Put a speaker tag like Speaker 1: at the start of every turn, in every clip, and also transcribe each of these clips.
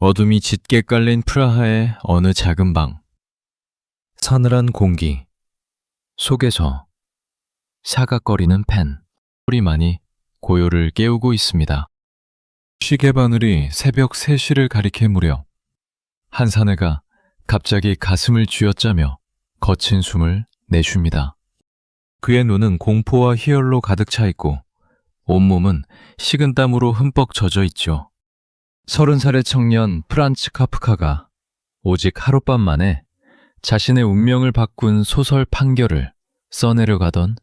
Speaker 1: 어둠이 짙게 깔린 프라하의 어느 작은 방. 서늘한 공기 속에서 사각거리는 펜 소리만이 고요를 깨우고 있습니다. 시계 바늘이 새벽 3시를 가리킬 무렵 한 사내가 갑자기 가슴을 쥐어짜며 거친 숨을 내쉽니다. 그의 눈은 공포와 희열로 가득 차 있고 온몸은 식은땀으로 흠뻑 젖어 있죠. 30살의 청년 프란츠 카프카가 오직 하룻밤 만에 자신의 운명을 바꾼 소설 판결을 써내려가던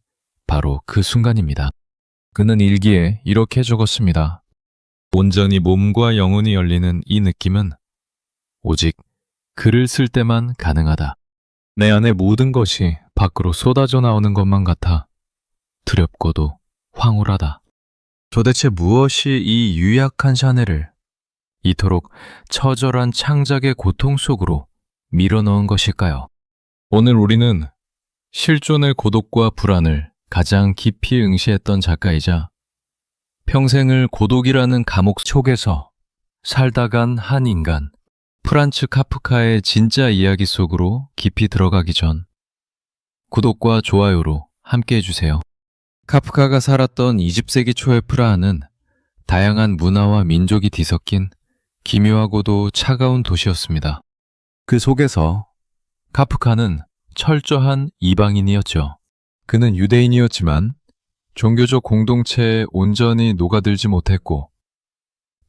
Speaker 1: 바로 그 순간입니다. 그는 일기에 이렇게 적었습니다. 온전히 몸과 영혼이 열리는 이 느낌은 오직 글을 쓸 때만 가능하다. 내 안의 모든 것이 밖으로 쏟아져 나오는 것만 같아 두렵고도 황홀하다. 도대체 무엇이 이 유약한 샤넬을 이토록 처절한 창작의 고통 속으로 밀어넣은 것일까요? 오늘 우리는 실존의 고독과 불안을 가장 깊이 응시했던 작가이자 평생을 고독이라는 감옥 속에서 살다 간 한 인간 프란츠 카프카의 진짜 이야기 속으로 깊이 들어가기 전 구독과 좋아요로 함께 해주세요. 카프카가 살았던 20세기 초의 프라하는 다양한 문화와 민족이 뒤섞인 기묘하고도 차가운 도시였습니다. 그 속에서 카프카는 철저한 이방인이었죠. 그는 유대인이었지만 종교적 공동체에 온전히 녹아들지 못했고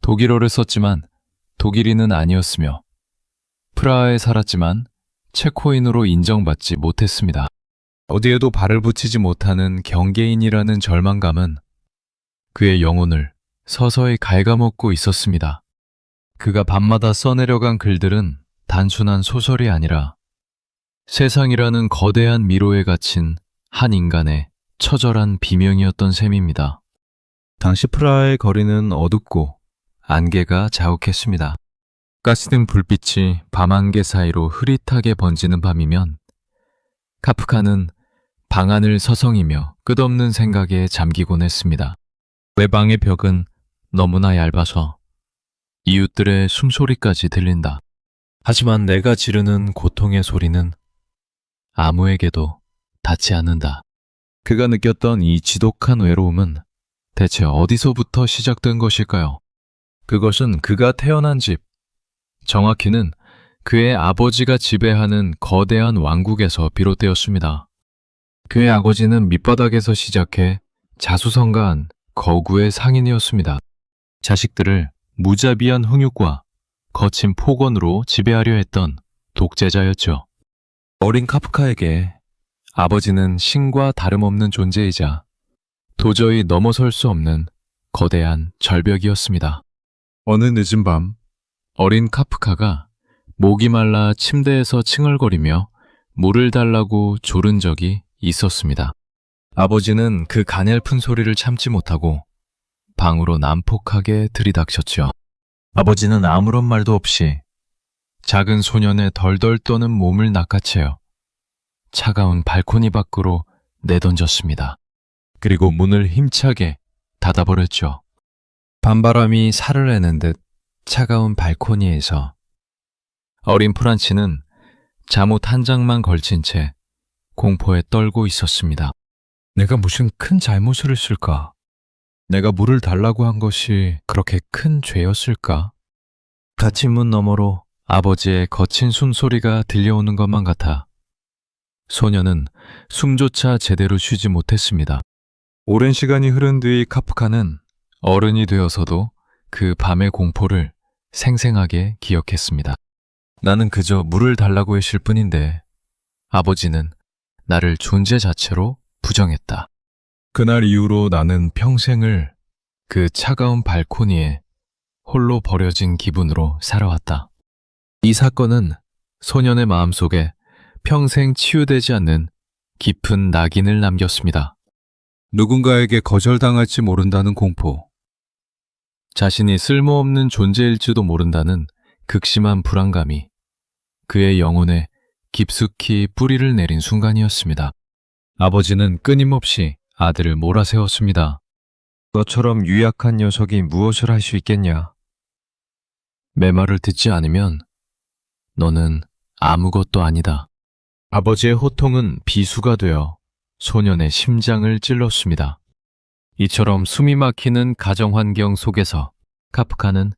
Speaker 1: 독일어를 썼지만 독일인은 아니었으며 프라하에 살았지만 체코인으로 인정받지 못했습니다. 어디에도 발을 붙이지 못하는 경계인이라는 절망감은 그의 영혼을 서서히 갉아먹고 있었습니다. 그가 밤마다 써내려간 글들은 단순한 소설이 아니라 세상이라는 거대한 미로에 갇힌 한 인간의 처절한 비명이었던 셈입니다. 당시 프라하의 거리는 어둡고 안개가 자욱했습니다. 가스등 불빛이 밤안개 사이로 흐릿하게 번지는 밤이면 카프카는 방 안을 서성이며 끝없는 생각에 잠기곤 했습니다. 외방의 벽은 너무나 얇아서 이웃들의 숨소리까지 들린다. 하지만 내가 지르는 고통의 소리는 아무에게도 닿지 않는다. 그가 느꼈던 이 지독한 외로움은 대체 어디서부터 시작된 것일까요? 그것은 그가 태어난 집, 정확히는 그의 아버지가 지배하는 거대한 왕국에서 비롯되었습니다. 그의 아버지는 밑바닥에서 시작해 자수성가한 거구의 상인이었습니다. 자식들을 무자비한 훈육과 거친 폭언으로 지배하려 했던 독재자였죠. 어린 카프카에게 아버지는 신과 다름없는 존재이자 도저히 넘어설 수 없는 거대한 절벽이었습니다. 어느 늦은 밤, 어린 카프카가 목이 말라 침대에서 칭얼거리며 물을 달라고 조른 적이 있었습니다. 아버지는 그 가냘픈 소리를 참지 못하고 방으로 난폭하게 들이닥쳤죠. 아버지는 아무런 말도 없이 작은 소년의 덜덜 떠는 몸을 낚아채어 차가운 발코니 밖으로 내던졌습니다. 그리고 문을 힘차게 닫아버렸죠. 밤바람이 살을 내는 듯 차가운 발코니에서 어린 프란치는 잠옷 한 장만 걸친 채 공포에 떨고 있었습니다. 내가 무슨 큰 잘못을 했을까? 내가 물을 달라고 한 것이 그렇게 큰 죄였을까? 닫힌 문 너머로 아버지의 거친 숨소리가 들려오는 것만 같아 소녀는 숨조차 제대로 쉬지 못했습니다. 오랜 시간이 흐른 뒤 카프카는 어른이 되어서도 그 밤의 공포를 생생하게 기억했습니다. 나는 그저 물을 달라고 했을 뿐인데 아버지는 나를 존재 자체로 부정했다. 그날 이후로 나는 평생을 그 차가운 발코니에 홀로 버려진 기분으로 살아왔다. 이 사건은 소년의 마음속에 평생 치유되지 않는 깊은 낙인을 남겼습니다. 누군가에게 거절당할지 모른다는 공포, 자신이 쓸모없는 존재일지도 모른다는 극심한 불안감이 그의 영혼에 깊숙이 뿌리를 내린 순간이었습니다. 아버지는 끊임없이 아들을 몰아세웠습니다. 너처럼 유약한 녀석이 무엇을 할 수 있겠냐? 내 말을 듣지 않으면 너는 아무것도 아니다. 아버지의 호통은 비수가 되어 소년의 심장을 찔렀습니다. 이처럼 숨이 막히는 가정 환경 속에서 카프카는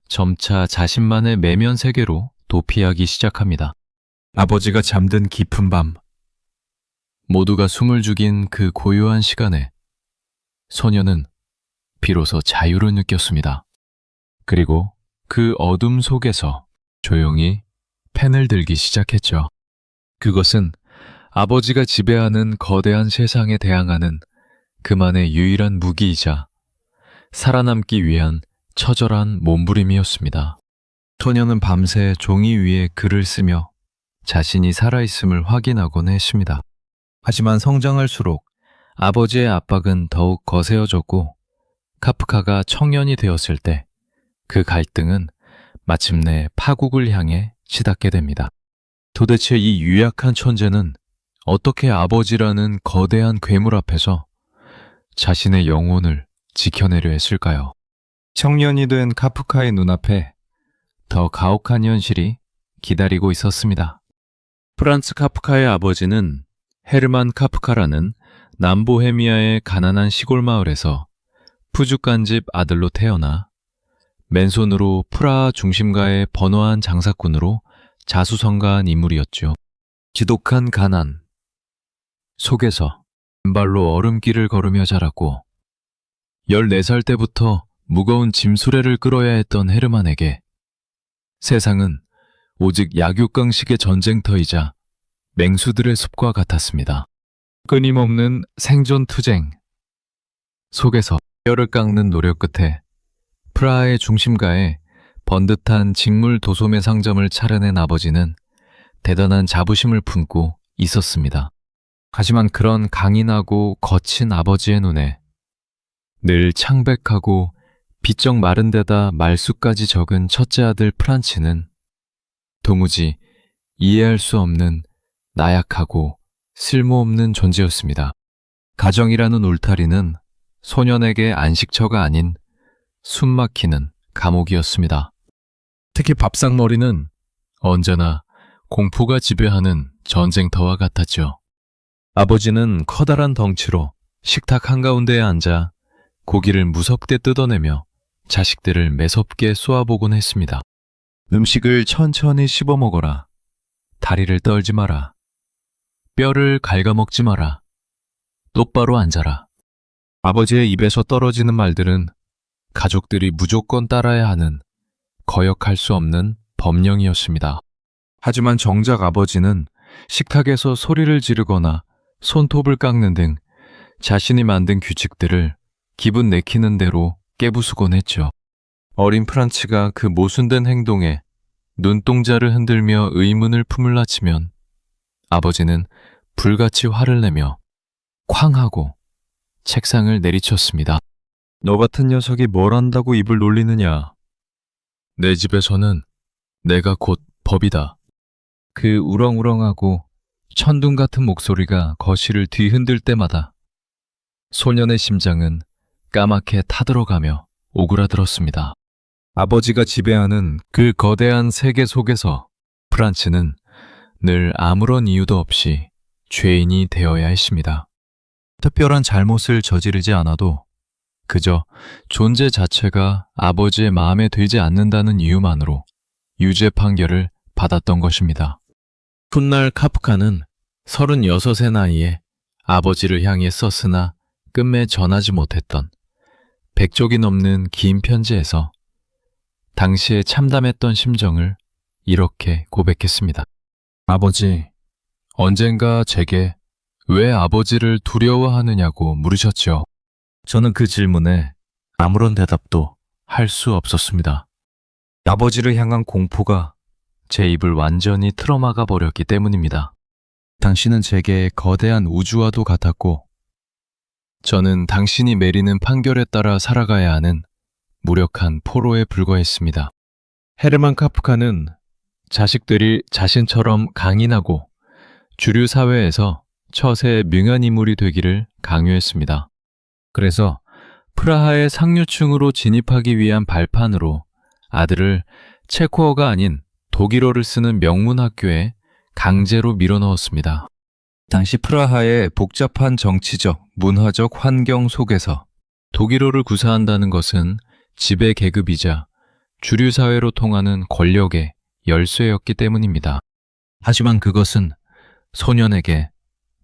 Speaker 1: 점차 자신만의 내면 세계로 도피하기 시작합니다. 아버지가 잠든 깊은 밤, 모두가 숨을 죽인 그 고요한 시간에 소년은 비로소 자유를 느꼈습니다. 그리고 그 어둠 속에서 조용히 펜을 들기 시작했죠. 그것은 아버지가 지배하는 거대한 세상에 대항하는 그만의 유일한 무기이자 살아남기 위한 처절한 몸부림이었습니다. 소년은 밤새 종이 위에 글을 쓰며 자신이 살아있음을 확인하곤 했습니다. 하지만 성장할수록 아버지의 압박은 더욱 거세어졌고 카프카가 청년이 되었을 때 그 갈등은 마침내 파국을 향해 치닫게 됩니다. 도대체 이 유약한 천재는 어떻게 아버지라는 거대한 괴물 앞에서 자신의 영혼을 지켜내려 했을까요? 청년이 된 카프카의 눈앞에 더 가혹한 현실이 기다리고 있었습니다. 프란츠 카프카의 아버지는 헤르만 카프카라는 남보헤미아의 가난한 시골 마을에서 푸죽간집 아들로 태어나 맨손으로 프라하 중심가의 번화한 장사꾼으로 자수성가한 인물이었죠. 지독한 가난 속에서 맨발로 얼음길을 걸으며 자랐고 14살 때부터 무거운 짐수레를 끌어야 했던 헤르만에게 세상은 오직 약육강식의 전쟁터이자 맹수들의 숲과 같았습니다. 끊임없는 생존투쟁 속에서 뼈를 깎는 노력 끝에 프라하의 중심가에 번듯한 직물 도소매 상점을 차려낸 아버지는 대단한 자부심을 품고 있었습니다. 하지만 그런 강인하고 거친 아버지의 눈에 늘 창백하고 비쩍 마른 데다 말수까지 적은 첫째 아들 프란치는 도무지 이해할 수 없는 나약하고 쓸모없는 존재였습니다. 가정이라는 울타리는 소년에게 안식처가 아닌 숨막히는 감옥이었습니다. 특히 밥상머리는 언제나 공포가 지배하는 전쟁터와 같았죠. 아버지는 커다란 덩치로 식탁 한가운데에 앉아 고기를 무섭게 뜯어내며 자식들을 매섭게 쏘아보곤 했습니다. 음식을 천천히 씹어 먹어라. 다리를 떨지 마라. 뼈를 갉아먹지 마라. 똑바로 앉아라. 아버지의 입에서 떨어지는 말들은 가족들이 무조건 따라야 하는 거역할 수 없는 법령이었습니다. 하지만 정작 아버지는 식탁에서 소리를 지르거나 손톱을 깎는 등 자신이 만든 규칙들을 기분 내키는 대로 깨부수곤 했죠. 어린 프란치가 그 모순된 행동에 눈동자를 흔들며 의문을 품을라치면 아버지는 불같이 화를 내며 쾅 하고 책상을 내리쳤습니다. 너 같은 녀석이 뭘 안다고 입을 놀리느냐. 내 집에서는 내가 곧 법이다. 그 우렁우렁하고 천둥 같은 목소리가 거실을 뒤흔들 때마다 소년의 심장은 까맣게 타들어가며 오그라들었습니다. 아버지가 지배하는 그 거대한 세계 속에서 프란츠는 늘 아무런 이유도 없이 죄인이 되어야 했습니다. 특별한 잘못을 저지르지 않아도 그저 존재 자체가 아버지의 마음에 들지 않는다는 이유만으로 유죄 판결을 받았던 것입니다. 훗날 카프카는 36의 나이에 아버지를 향해 썼으나 끝내 전하지 못했던 100쪽이 넘는 긴 편지에서 당시에 참담했던 심정을 이렇게 고백했습니다. 아버지, 언젠가 제게 왜 아버지를 두려워하느냐고 물으셨죠. 저는 그 질문에 아무런 대답도 할 수 없었습니다. 아버지를 향한 공포가 제 입을 완전히 틀어막아 버렸기 때문입니다. 당신은 제게 거대한 우주와도 같았고 저는 당신이 내리는 판결에 따라 살아가야 하는 무력한 포로에 불과했습니다. 헤르만 카프카는 자식들이 자신처럼 강인하고 주류 사회에서 처세의 명한 인물이 되기를 강요했습니다. 그래서 프라하의 상류층으로 진입하기 위한 발판으로 아들을 체코어가 아닌 독일어를 쓰는 명문 학교에 강제로 밀어넣었습니다.
Speaker 2: 당시 프라하의 복잡한 정치적, 문화적 환경 속에서
Speaker 1: 독일어를 구사한다는 것은 지배 계급이자 주류 사회로 통하는 권력의 열쇠였기 때문입니다. 하지만 그것은 소년에게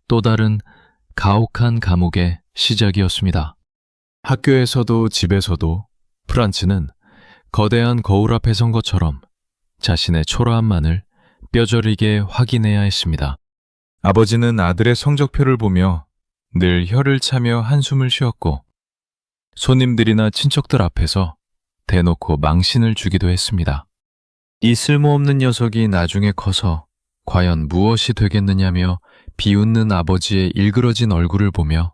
Speaker 1: 또 다른 가혹한 감옥의 시작이었습니다. 학교에서도 집에서도 프란츠는 거대한 거울 앞에 선 것처럼 자신의 초라함만을 뼈저리게 확인해야 했습니다. 아버지는 아들의 성적표를 보며 늘 혀를 차며 한숨을 쉬었고 손님들이나 친척들 앞에서 대놓고 망신을 주기도 했습니다. 이 쓸모없는 녀석이 나중에 커서 과연 무엇이 되겠느냐며 비웃는 아버지의 일그러진 얼굴을 보며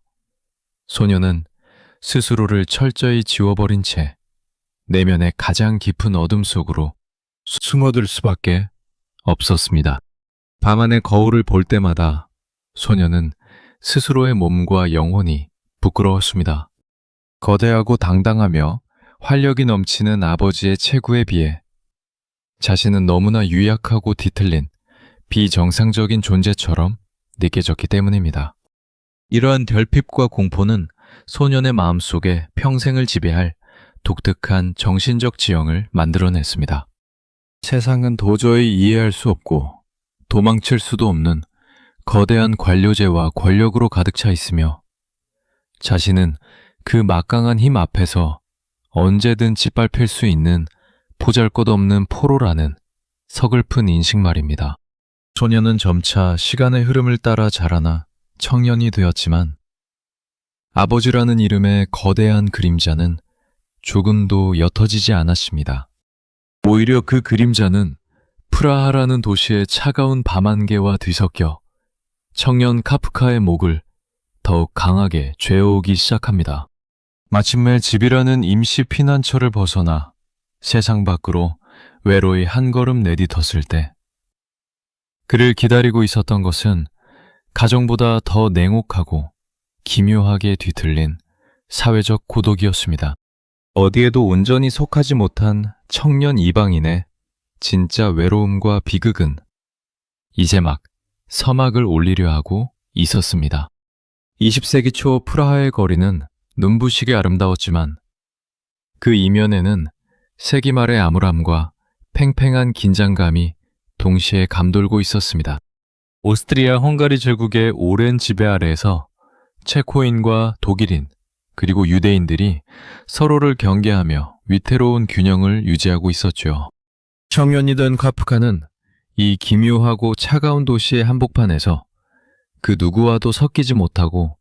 Speaker 1: 소녀는 스스로를 철저히 지워버린 채 내면의 가장 깊은 어둠 속으로 숨어들 수밖에 없었습니다. 밤안의 거울을 볼 때마다 소녀는 스스로의 몸과 영혼이 부끄러웠습니다. 거대하고 당당하며 활력이 넘치는 아버지의 체구에 비해 자신은 너무나 유약하고 뒤틀린 비정상적인 존재처럼 느껴졌기 때문입니다. 이러한 결핍과 공포는 소년의 마음속에 평생을 지배할 독특한 정신적 지형을 만들어냈습니다. 세상은 도저히 이해할 수 없고 도망칠 수도 없는 거대한 관료제와 권력으로 가득 차 있으며 자신은 그 막강한 힘 앞에서 언제든 짓밟힐 수 있는 보잘것없는 포로라는 서글픈 인식 말입니다. 소녀는 점차 시간의 흐름을 따라 자라나 청년이 되었지만 아버지라는 이름의 거대한 그림자는 조금도 옅어지지 않았습니다. 오히려 그 그림자는 프라하라는 도시의 차가운 밤안개와 뒤섞여 청년 카프카의 목을 더욱 강하게 죄어오기 시작합니다. 마침내 집이라는 임시 피난처를 벗어나 세상 밖으로 외로이 한 걸음 내딛었을 때 그를 기다리고 있었던 것은 가정보다 더 냉혹하고 기묘하게 뒤틀린 사회적 고독이었습니다. 어디에도 온전히 속하지 못한 청년 이방인의 진짜 외로움과 비극은 이제 막 서막을 올리려 하고 있었습니다. 20세기 초 프라하의 거리는 눈부시게 아름다웠지만 그 이면에는 세기 말의 암울함과 팽팽한 긴장감이 동시에 감돌고 있었습니다. 오스트리아 헝가리 제국의 오랜 지배 아래에서 체코인과 독일인 그리고 유대인들이 서로를 경계하며 위태로운 균형을 유지하고 있었죠. 청년이 된 카프카는 이 기묘하고 차가운 도시의 한복판에서 그 누구와도 섞이지 못하고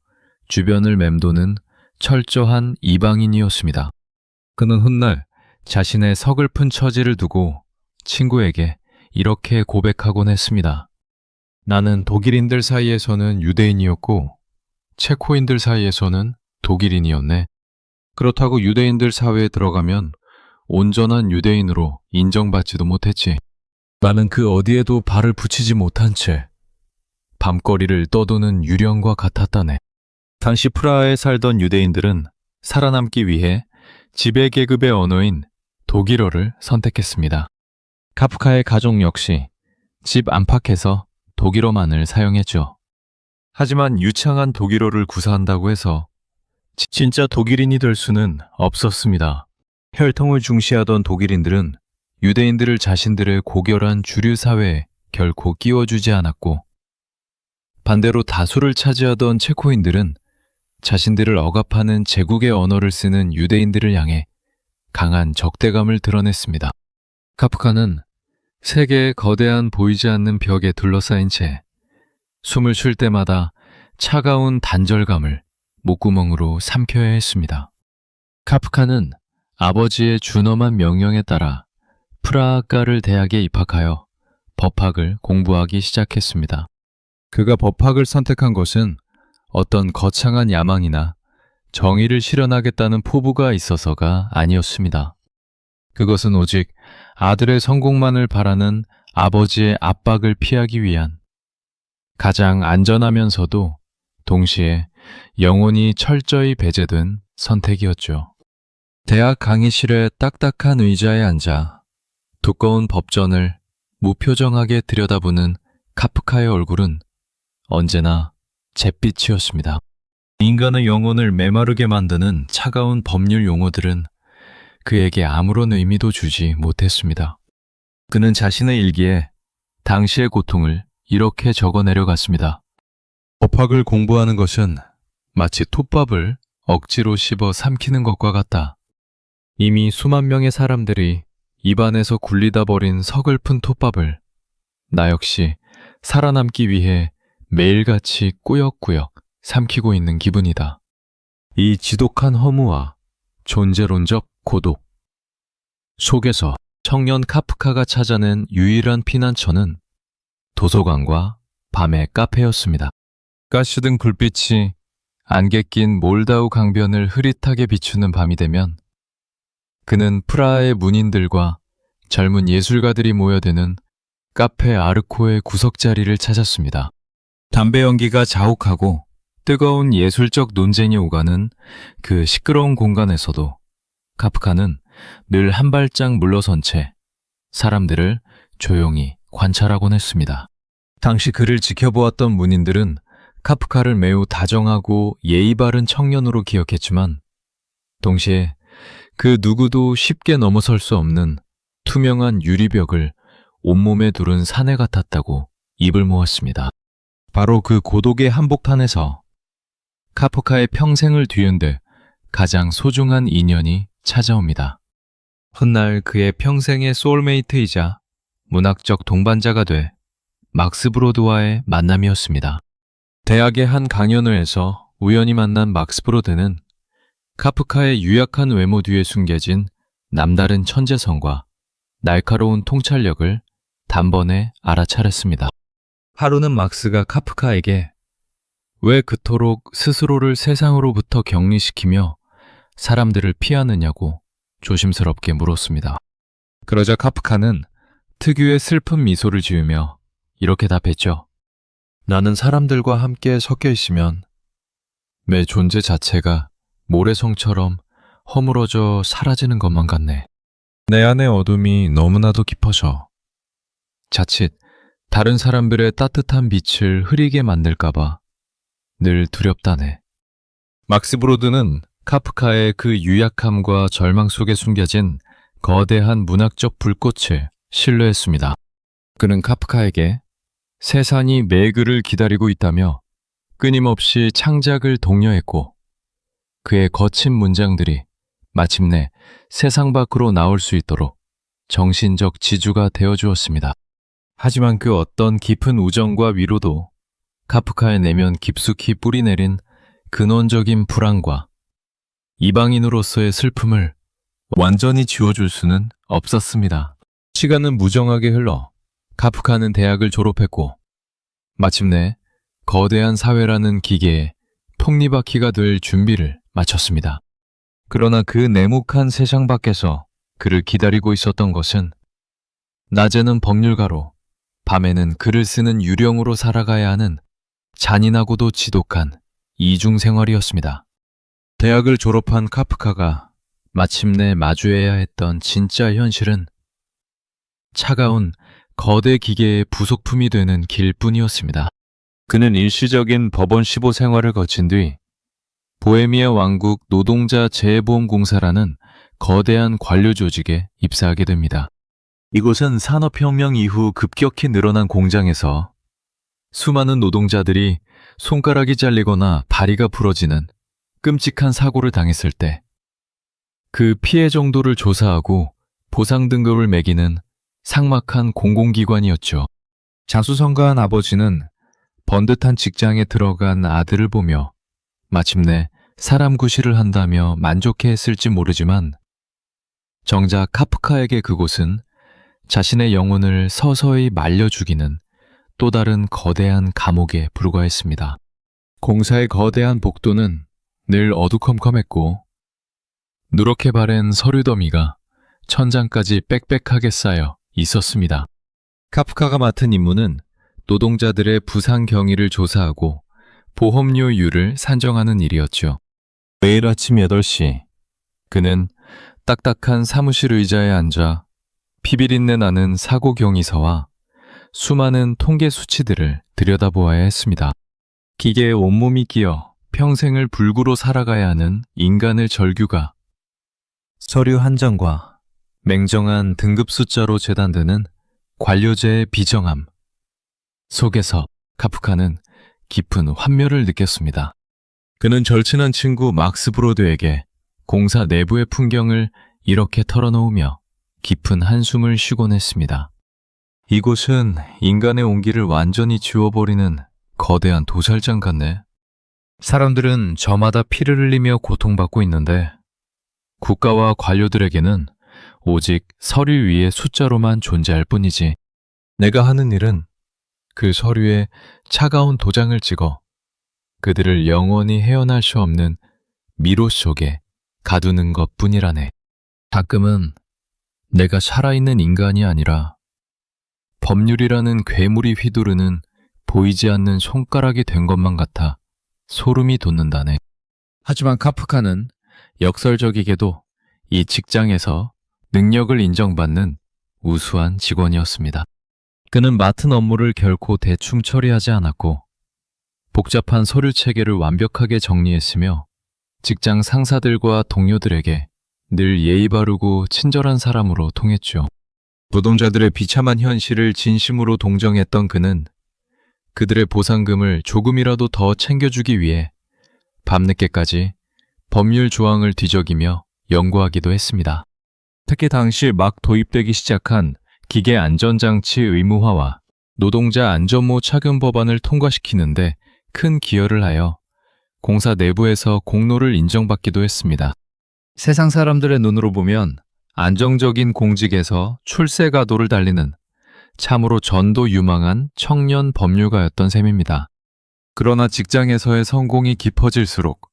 Speaker 1: 주변을 맴도는 철저한 이방인이었습니다. 그는 훗날 자신의 서글픈 처지를 두고 친구에게 이렇게 고백하곤 했습니다. 나는 독일인들 사이에서는 유대인이었고 체코인들 사이에서는 독일인이었네. 그렇다고 유대인들 사회에 들어가면 온전한 유대인으로 인정받지도 못했지. 나는 그 어디에도 발을 붙이지 못한 채 밤거리를 떠도는 유령과 같았다네. 당시 프라하에 살던 유대인들은 살아남기 위해 지배계급의 언어인 독일어를 선택했습니다. 카프카의 가족 역시 집 안팎에서 독일어만을 사용했죠. 하지만 유창한 독일어를 구사한다고 해서 진짜 독일인이 될 수는 없었습니다. 혈통을 중시하던 독일인들은 유대인들을 자신들의 고결한 주류 사회에 결코 끼워주지 않았고 반대로 다수를 차지하던 체코인들은 자신들을 억압하는 제국의 언어를 쓰는 유대인들을 향해 강한 적대감을 드러냈습니다. 카프카는 세계의 거대한 보이지 않는 벽에 둘러싸인 채 숨을 쉴 때마다 차가운 단절감을 목구멍으로 삼켜야 했습니다. 카프카는 아버지의 준엄한 명령에 따라 프라하가를 대학에 입학하여 법학을 공부하기 시작했습니다. 그가 법학을 선택한 것은 어떤 거창한 야망이나 정의를 실현하겠다는 포부가 있어서가 아니었습니다. 그것은 오직 아들의 성공만을 바라는 아버지의 압박을 피하기 위한 가장 안전하면서도 동시에 영혼이 철저히 배제된 선택이었죠. 대학 강의실의 딱딱한 의자에 앉아 두꺼운 법전을 무표정하게 들여다보는 카프카의 얼굴은 언제나 잿빛이었습니다. 인간의 영혼을 메마르게 만드는 차가운 법률 용어들은 그에게 아무런 의미도 주지 못했습니다. 그는 자신의 일기에 당시의 고통을 이렇게 적어 내려갔습니다. 법학을 공부하는 것은 마치 톱밥을 억지로 씹어 삼키는 것과 같다. 이미 수만 명의 사람들이 입안에서 굴리다 버린 서글픈 톱밥을 나 역시 살아남기 위해 매일같이 꾸역꾸역 삼키고 있는 기분이다. 이 지독한 허무와 존재론적 고독 속에서 청년 카프카가 찾아낸 유일한 피난처는 도서관과 밤의 카페였습니다. 가시등 불빛이 안개 낀 몰다우 강변을 흐릿하게 비추는 밤이 되면 그는 프라하의 문인들과 젊은 예술가들이 모여드는 카페 아르코의 구석자리를 찾았습니다. 담배 연기가 자욱하고 뜨거운 예술적 논쟁이 오가는 그 시끄러운 공간에서도 카프카는 늘 한 발짝 물러선 채 사람들을 조용히 관찰하곤 했습니다. 당시 그를 지켜보았던 문인들은 카프카를 매우 다정하고 예의 바른 청년으로 기억했지만 동시에 그 누구도 쉽게 넘어설 수 없는 투명한 유리벽을 온몸에 두른 사내 같았다고 입을 모았습니다. 바로 그 고독의 한복판에서 카프카의 평생을 뒤흔들 가장 소중한 인연이 찾아옵니다. 훗날 그의 평생의 소울메이트이자 문학적 동반자가 돼 막스 브로드와의 만남이었습니다. 대학의 한 강연회에서 우연히 만난 막스 브로드는 카프카의 유약한 외모 뒤에 숨겨진 남다른 천재성과 날카로운 통찰력을 단번에 알아차렸습니다. 하루는 막스가 카프카에게 왜 그토록 스스로를 세상으로부터 격리시키며 사람들을 피하느냐고 조심스럽게 물었습니다. 그러자 카프카는 특유의 슬픈 미소를 지으며 이렇게 답했죠. 나는 사람들과 함께 섞여 있으면 내 존재 자체가 모래성처럼 허물어져 사라지는 것만 같네. 내 안의 어둠이 너무나도 깊어져 자칫 다른 사람들의 따뜻한 빛을 흐리게 만들까봐 늘 두렵다네. 막스 브로드는 카프카의 그 유약함과 절망 속에 숨겨진 거대한 문학적 불꽃을 신뢰했습니다. 그는 카프카에게 세상이 내 글을 기다리고 있다며 끊임없이 창작을 독려했고 그의 거친 문장들이 마침내 세상 밖으로 나올 수 있도록 정신적 지주가 되어주었습니다. 하지만 그 어떤 깊은 우정과 위로도 카프카의 내면 깊숙이 뿌리내린 근원적인 불안과 이방인으로서의 슬픔을 완전히 지워줄 수는 없었습니다. 시간은 무정하게 흘러 카프카는 대학을 졸업했고 마침내 거대한 사회라는 기계에 톱니바퀴가 될 준비를 마쳤습니다. 그러나 그 냉혹한 세상 밖에서 그를 기다리고 있었던 것은 낮에는 법률가로 밤에는 글을 쓰는 유령으로 살아가야 하는 잔인하고도 지독한 이중생활이었습니다. 대학을 졸업한 카프카가 마침내 마주해야 했던 진짜 현실은 차가운 거대 기계의 부속품이 되는 길뿐이었습니다. 그는 일시적인 법원 시보 생활을 거친 뒤 보헤미아 왕국 노동자 재해보험공사라는 거대한 관료 조직에 입사하게 됩니다. 이곳은 산업혁명 이후 급격히 늘어난 공장에서 수많은 노동자들이 손가락이 잘리거나 다리가 부러지는 끔찍한 사고를 당했을 때 그 피해 정도를 조사하고 보상 등급을 매기는 삭막한 공공기관이었죠. 자수성가한 아버지는 번듯한 직장에 들어간 아들을 보며 마침내 사람 구실을 한다며 만족해했을지 모르지만 정작 카프카에게 그곳은 자신의 영혼을 서서히 말려 죽이는 또 다른 거대한 감옥에 불과했습니다. 공사의 거대한 복도는 늘 어두컴컴했고 누렇게 바랜 서류 더미가 천장까지 빽빽하게 쌓여 있었습니다. 카프카가 맡은 임무는 노동자들의 부상 경위를 조사하고 보험료율을 산정하는 일이었죠. 매일 아침 8시 그는 딱딱한 사무실 의자에 앉아 피비린내 나는 사고 경위서와 수많은 통계 수치들을 들여다보아야 했습니다. 기계에 온몸이 끼어 평생을 불구로 살아가야 하는 인간의 절규가 서류 한 장과 맹정한 등급 숫자로 재단되는 관료제의 비정함 속에서 카프카는 깊은 환멸을 느꼈습니다. 그는 절친한 친구 막스 브로드에게 공사 내부의 풍경을 이렇게 털어놓으며 깊은 한숨을 쉬곤 했습니다. 이곳은 인간의 온기를 완전히 지워버리는 거대한 도살장 같네. 사람들은 저마다 피를 흘리며 고통받고 있는데 국가와 관료들에게는 오직 서류 위의 숫자로만 존재할 뿐이지. 내가 하는 일은 그 서류에 차가운 도장을 찍어 그들을 영원히 헤어날 수 없는 미로 속에 가두는 것뿐이라네. 가끔은 내가 살아있는 인간이 아니라 법률이라는 괴물이 휘두르는 보이지 않는 손가락이 된 것만 같아 소름이 돋는다네. 하지만 카프카는 역설적이게도 이 직장에서 능력을 인정받는 우수한 직원이었습니다. 그는 맡은 업무를 결코 대충 처리하지 않았고 복잡한 서류 체계를 완벽하게 정리했으며 직장 상사들과 동료들에게 늘 예의 바르고 친절한 사람으로 통했죠. 노동자들의 비참한 현실을 진심으로 동정했던 그는 그들의 보상금을 조금이라도 더 챙겨주기 위해 밤늦게까지 법률 조항을 뒤적이며 연구하기도 했습니다. 특히 당시 막 도입되기 시작한 기계 안전장치 의무화와 노동자 안전모 착용 법안을 통과시키는데 큰 기여를 하여 공사 내부에서 공로를 인정받기도 했습니다. 세상 사람들의 눈으로 보면 안정적인 공직에서 출세가도를 달리는 참으로 전도 유망한 청년 법률가였던 셈입니다. 그러나 직장에서의 성공이 깊어질수록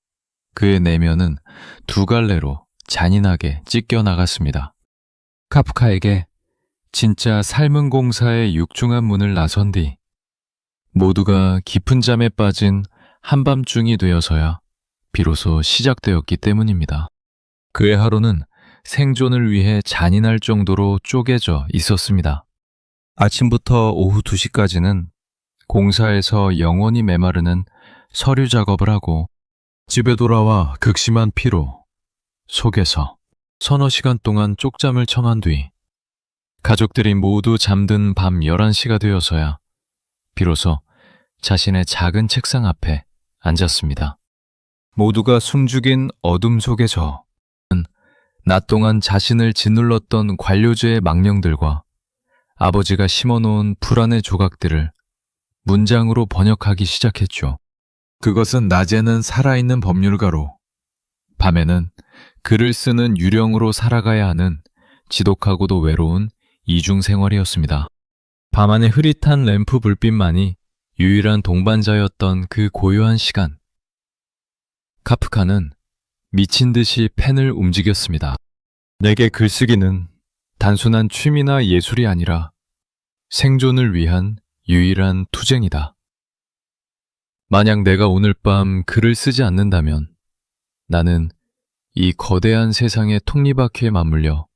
Speaker 1: 그의 내면은 두 갈래로 잔인하게 찢겨나갔습니다. 카프카에게 진짜 삶은 공사의 육중한 문을 나선 뒤 모두가 깊은 잠에 빠진 한밤중이 되어서야 비로소 시작되었기 때문입니다. 그의 하루는 생존을 위해 잔인할 정도로 쪼개져 있었습니다. 아침부터 오후 2시까지는 공사에서 영원히 메마르는 서류 작업을 하고 집에 돌아와 극심한 피로 속에서 서너 시간 동안 쪽잠을 청한 뒤 가족들이 모두 잠든 밤 11시가 되어서야 비로소 자신의 작은 책상 앞에 앉았습니다. 모두가 숨죽인 어둠 속에서 낮 동안 자신을 짓눌렀던 관료제의 망령들과 아버지가 심어놓은 불안의 조각들을 문장으로 번역하기 시작했죠. 그것은 낮에는 살아있는 법률가로, 밤에는 글을 쓰는 유령으로 살아가야 하는 지독하고도 외로운 이중생활이었습니다. 밤안의 흐릿한 램프 불빛만이 유일한 동반자였던 그 고요한 시간. 카프카는 미친 듯이 펜을 움직였습니다. 내게 글쓰기는 단순한 취미나 예술이 아니라 생존을 위한 유일한 투쟁이다. 만약 내가 오늘 밤 글을 쓰지 않는다면 나는 이 거대한 세상의 톱니바퀴에 맞물려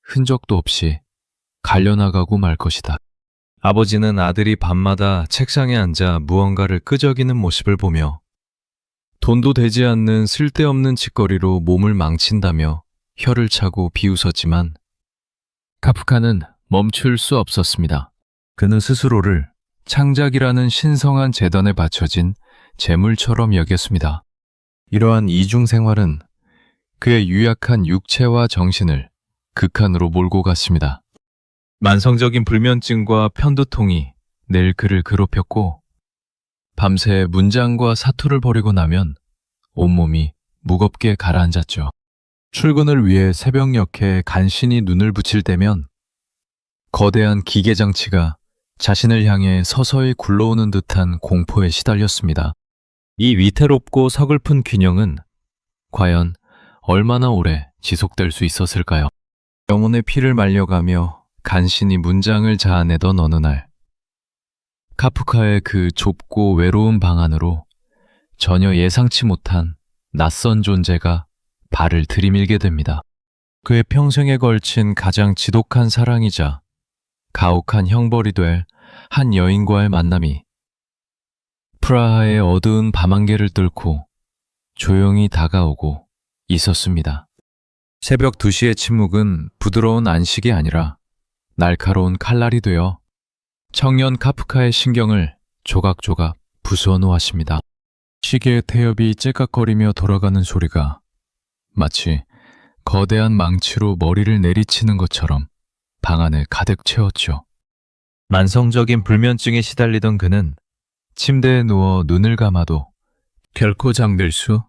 Speaker 1: 흔적도 없이 갈려나가고 말 것이다. 아버지는 아들이 밤마다 책상에 앉아 무언가를 끄적이는 모습을 보며 돈도 되지 않는 쓸데없는 짓거리로 몸을 망친다며 혀를 차고 비웃었지만 카프카는 멈출 수 없었습니다. 그는 스스로를 창작이라는 신성한 재단에 바쳐진 재물처럼 여겼습니다. 이러한 이중생활은 그의 유약한 육체와 정신을 극한으로 몰고 갔습니다. 만성적인 불면증과 편두통이 늘 그를 괴롭혔고 밤새 문장과 사투를 벌이고 나면 온몸이 무겁게 가라앉았죠. 출근을 위해 새벽녘에 간신히 눈을 붙일 때면 거대한 기계장치가 자신을 향해 서서히 굴러오는 듯한 공포에 시달렸습니다. 이 위태롭고 서글픈 균형은 과연 얼마나 오래 지속될 수 있었을까요? 영혼의 피를 말려가며 간신히 문장을 자아내던 어느 날 카프카의 그 좁고 외로운 방 안으로 전혀 예상치 못한 낯선 존재가 발을 들이밀게 됩니다. 그의 평생에 걸친 가장 지독한 사랑이자 가혹한 형벌이 될 한 여인과의 만남이 프라하의 어두운 밤안개를 뚫고 조용히 다가오고 있었습니다. 새벽 2시의 침묵은 부드러운 안식이 아니라 날카로운 칼날이 되어 청년 카프카의 신경을 조각조각 부수어 놓았습니다. 시계의 태엽이 째깍거리며 돌아가는 소리가 마치 거대한 망치로 머리를 내리치는 것처럼 방 안을 가득 채웠죠. 만성적인 불면증에 시달리던 그는 침대에 누워 눈을 감아도 결코 잠들 수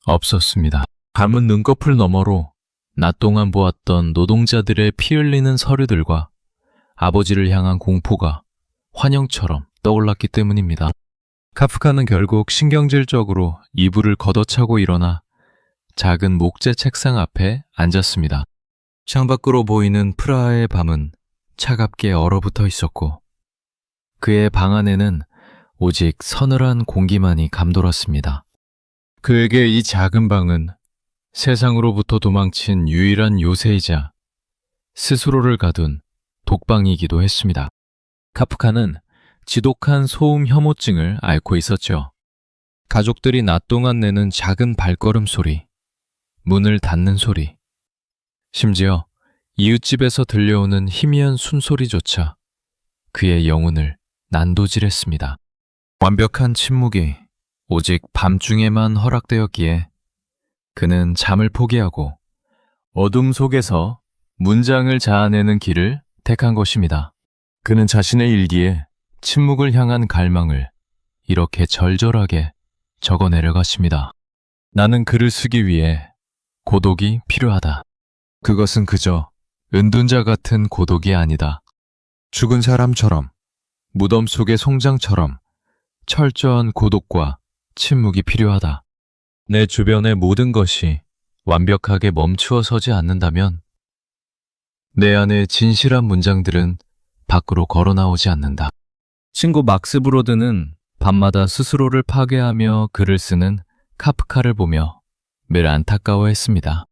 Speaker 1: 없었습니다. 감은 눈꺼풀 너머로 낮 동안 보았던 노동자들의 피 흘리는 서류들과 아버지를 향한 공포가 환영처럼 떠올랐기 때문입니다. 카프카는 결국 신경질적으로 이불을 걷어차고 일어나 작은 목재 책상 앞에 앉았습니다. 창밖으로 보이는 프라하의 밤은 차갑게 얼어붙어 있었고 그의 방 안에는 오직 서늘한 공기만이 감돌았습니다. 그에게 이 작은 방은 세상으로부터 도망친 유일한 요새이자 스스로를 가둔 독방이기도 했습니다. 카프카는 지독한 소음 혐오증을 앓고 있었죠. 가족들이 낮 동안 내는 작은 발걸음 소리, 문을 닫는 소리, 심지어 이웃집에서 들려오는 희미한 숨소리조차 그의 영혼을 난도질했습니다. 완벽한 침묵이 오직 밤중에만 허락되었기에 그는 잠을 포기하고 어둠 속에서 문장을 자아내는 길을 택한 것입니다. 그는 자신의 일기에 침묵을 향한 갈망을 이렇게 절절하게 적어 내려갔습니다. 나는 글을 쓰기 위해 고독이 필요하다. 그것은 그저 은둔자 같은 고독이 아니다. 죽은 사람처럼, 무덤 속의 송장처럼 철저한 고독과 침묵이 필요하다. 내 주변의 모든 것이 완벽하게 멈추어 서지 않는다면 내 안의 진실한 문장들은 밖으로 걸어 나오지 않는다. 친구 막스 브로드는 밤마다 스스로를 파괴하며 글을 쓰는 카프카를 보며 늘 안타까워했습니다.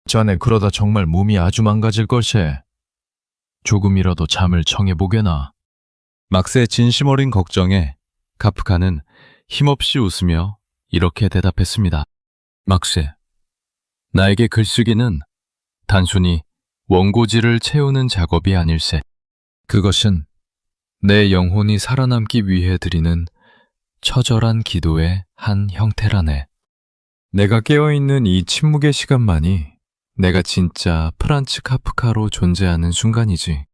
Speaker 1: 자네 그러다 정말 몸이 아주 망가질 걸세. 조금이라도 잠을 청해보게나. 막스의 진심 어린 걱정에 카프카는 힘없이 웃으며 이렇게 대답했습니다. 막스, 나에게 글쓰기는 단순히 원고지를 채우는 작업이 아닐세. 그것은 내 영혼이 살아남기 위해 드리는 처절한 기도의 한 형태라네. 내가 깨어있는 이 침묵의 시간만이 내가 진짜 프란츠 카프카로 존재하는 순간이지.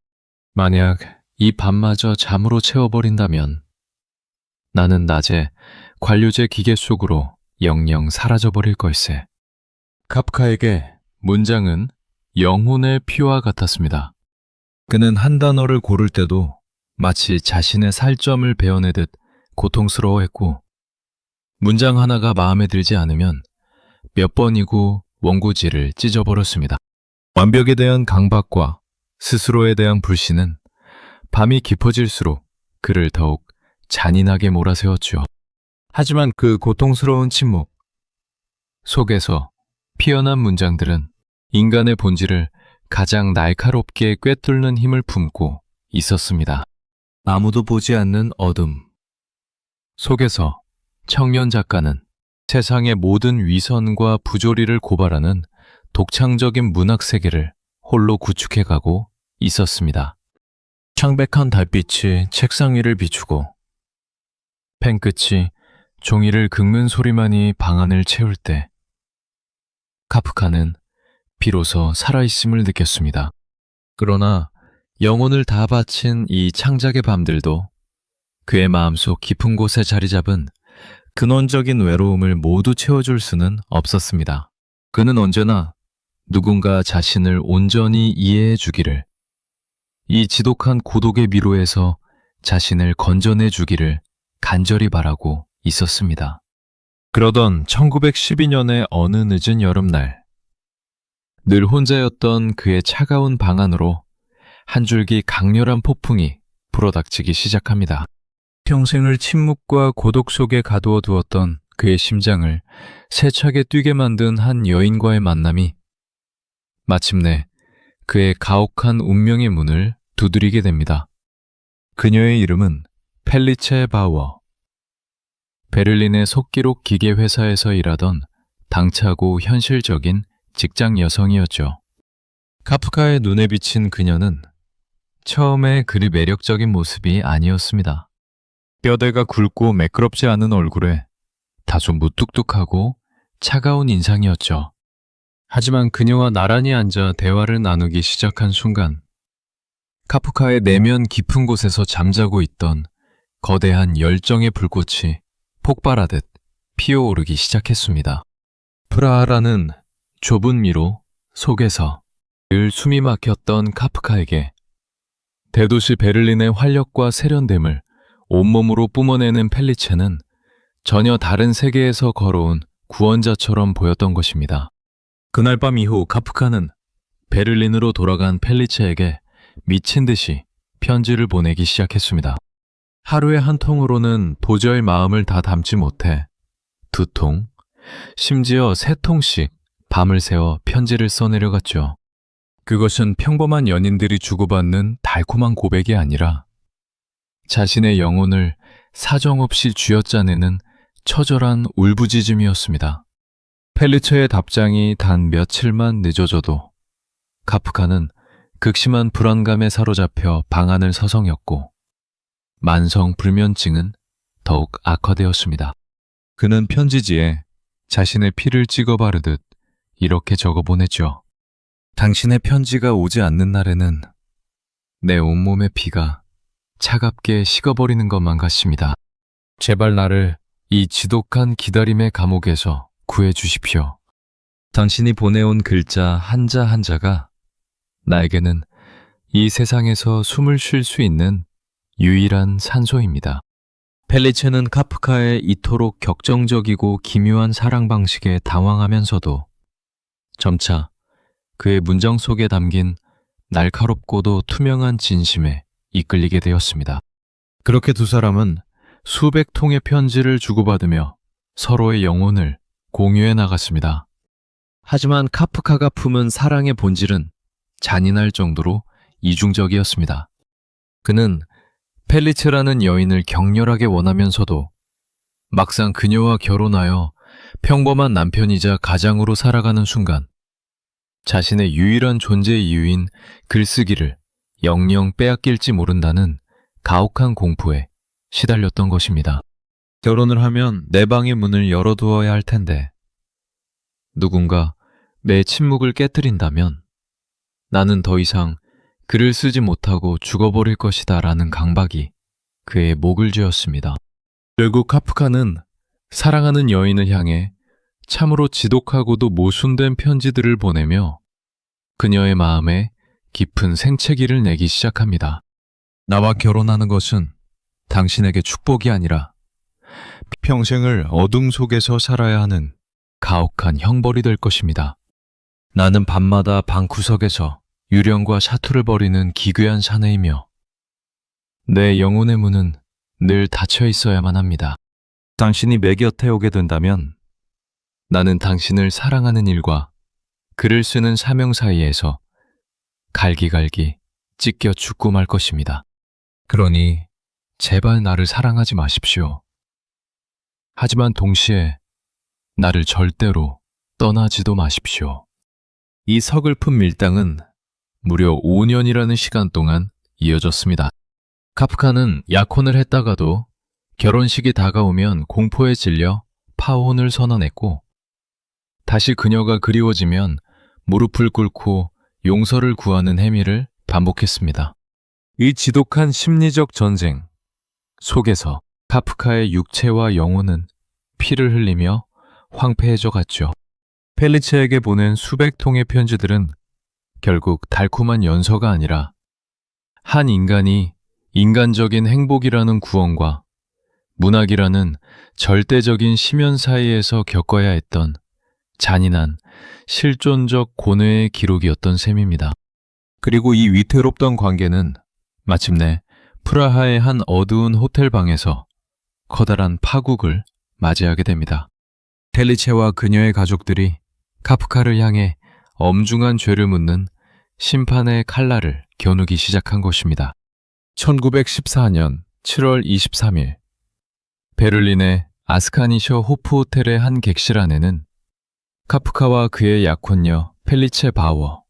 Speaker 1: 만약 이 밤마저 잠으로 채워버린다면 나는 낮에 관료제 기계 속으로 영영 사라져버릴 걸세. 카프카에게 문장은 영혼의 피와 같았습니다. 그는 한 단어를 고를 때도 마치 자신의 살점을 베어내듯 고통스러워했고 문장 하나가 마음에 들지 않으면 몇 번이고 원고지를 찢어버렸습니다. 완벽에 대한 강박과 스스로에 대한 불신은 밤이 깊어질수록 그를 더욱 잔인하게 몰아세웠죠. 하지만 그 고통스러운 침묵 속에서 피어난 문장들은 인간의 본질을 가장 날카롭게 꿰뚫는 힘을 품고 있었습니다. 아무도 보지 않는 어둠 속에서 청년 작가는 세상의 모든 위선과 부조리를 고발하는 독창적인 문학 세계를 홀로 구축해가고 있었습니다. 창백한 달빛이 책상 위를 비추고 펜끝이 종이를 긁는 소리만이 방안을 채울 때 카프카는 비로소 살아있음을 느꼈습니다. 그러나 영혼을 다 바친 이 창작의 밤들도 그의 마음속 깊은 곳에 자리 잡은 근원적인 외로움을 모두 채워줄 수는 없었습니다. 그는 언제나 누군가 자신을 온전히 이해해 주기를, 이 지독한 고독의 미로에서 자신을 건져내 주기를 간절히 바라고 있었습니다. 그러던 1912년의 어느 늦은 여름날, 늘 혼자였던 그의 차가운 방 안으로 한 줄기 강렬한 폭풍이 불어닥치기 시작합니다. 평생을 침묵과 고독 속에 가두어 두었던 그의 심장을 세차게 뛰게 만든 한 여인과의 만남이 마침내 그의 가혹한 운명의 문을 두드리게 됩니다. 그녀의 이름은 펠리체 바우어. 베를린의 속기록 기계 회사에서 일하던 당차고 현실적인 직장 여성이었죠. 카프카의 눈에 비친 그녀는 처음에 그리 매력적인 모습이 아니었습니다. 뼈대가 굵고 매끄럽지 않은 얼굴에 다소 무뚝뚝하고 차가운 인상이었죠. 하지만 그녀와 나란히 앉아 대화를 나누기 시작한 순간 카프카의 내면 깊은 곳에서 잠자고 있던 거대한 열정의 불꽃이 폭발하듯 피어오르기 시작했습니다. 프라하라는 좁은 미로 속에서 늘 숨이 막혔던 카프카에게 대도시 베를린의 활력과 세련됨을 온몸으로 뿜어내는 펠리체는 전혀 다른 세계에서 걸어온 구원자처럼 보였던 것입니다. 그날 밤 이후 카프카는 베를린으로 돌아간 펠리체에게 미친 듯이 편지를 보내기 시작했습니다. 하루에 한 통으로는 도저히 마음을 다 담지 못해 2통, 심지어 3통씩 밤을 새워 편지를 써내려갔죠. 그것은 평범한 연인들이 주고받는 달콤한 고백이 아니라 자신의 영혼을 사정없이 쥐어짜내는 처절한 울부짖음이었습니다. 펠리체의 답장이 단 며칠만 늦어져도 카프카는 극심한 불안감에 사로잡혀 방안을 서성였고 만성 불면증은 더욱 악화되었습니다. 그는 편지지에 자신의 피를 찍어 바르듯 이렇게 적어 보냈죠. 당신의 편지가 오지 않는 날에는 내 온몸의 피가 차갑게 식어버리는 것만 같습니다. 제발 나를 이 지독한 기다림의 감옥에서 구해주십시오. 당신이 보내온 글자 한자 한자가 나에게는 이 세상에서 숨을 쉴 수 있는 유일한 산소입니다. 펠리체는 카프카의 이토록 격정적이고 기묘한 사랑 방식에 당황하면서도 점차 그의 문장 속에 담긴 날카롭고도 투명한 진심에 이끌리게 되었습니다. 그렇게 두 사람은 수백 통의 편지를 주고받으며 서로의 영혼을 공유해 나갔습니다. 하지만 카프카가 품은 사랑의 본질은 잔인할 정도로 이중적이었습니다. 그는 펠리체라는 여인을 격렬하게 원하면서도 막상 그녀와 결혼하여 평범한 남편이자 가장으로 살아가는 순간 자신의 유일한 존재 이유인 글쓰기를 영영 빼앗길지 모른다는 가혹한 공포에 시달렸던 것입니다. 결혼을 하면 내 방의 문을 열어두어야 할 텐데 누군가 내 침묵을 깨뜨린다면 나는 더 이상 글을 쓰지 못하고 죽어버릴 것이다 라는 강박이 그의 목을 쥐었습니다. 결국 카프카는 사랑하는 여인을 향해 참으로 지독하고도 모순된 편지들을 보내며 그녀의 마음에 깊은 생채기를 내기 시작합니다. 나와 결혼하는 것은 당신에게 축복이 아니라 평생을 어둠 속에서 살아야 하는 가혹한 형벌이 될 것입니다. 나는 밤마다 방구석에서 유령과 사투를 벌이는 기괴한 사내이며 내 영혼의 문은 늘 닫혀 있어야만 합니다. 당신이 내 곁에 오게 된다면 나는 당신을 사랑하는 일과 글을 쓰는 사명 사이에서 갈기갈기 찢겨 죽고 말 것입니다. 그러니 제발 나를 사랑하지 마십시오. 하지만 동시에 나를 절대로 떠나지도 마십시오. 이 서글픈 밀당은 무려 5년이라는 시간 동안 이어졌습니다. 카프카는 약혼을 했다가도 결혼식이 다가오면 공포에 질려 파혼을 선언했고 다시 그녀가 그리워지면 무릎을 꿇고 용서를 구하는 행위를 반복했습니다. 이 지독한 심리적 전쟁 속에서 카프카의 육체와 영혼은 피를 흘리며 황폐해져 갔죠. 펠리체에게 보낸 수백 통의 편지들은 결국 달콤한 연서가 아니라 한 인간이 인간적인 행복이라는 구원과 문학이라는 절대적인 심연 사이에서 겪어야 했던 잔인한 실존적 고뇌의 기록이었던 셈입니다. 그리고 이 위태롭던 관계는 마침내 프라하의 한 어두운 호텔 방에서 커다란 파국을 맞이하게 됩니다. 펠리체와 그녀의 가족들이 카프카를 향해 엄중한 죄를 묻는 심판의 칼날을 겨누기 시작한 것입니다. 1914년 7월 23일 베를린의 아스카니셔 호프 호텔의 한 객실 안에는 카프카와 그의 약혼녀 펠리체 바워,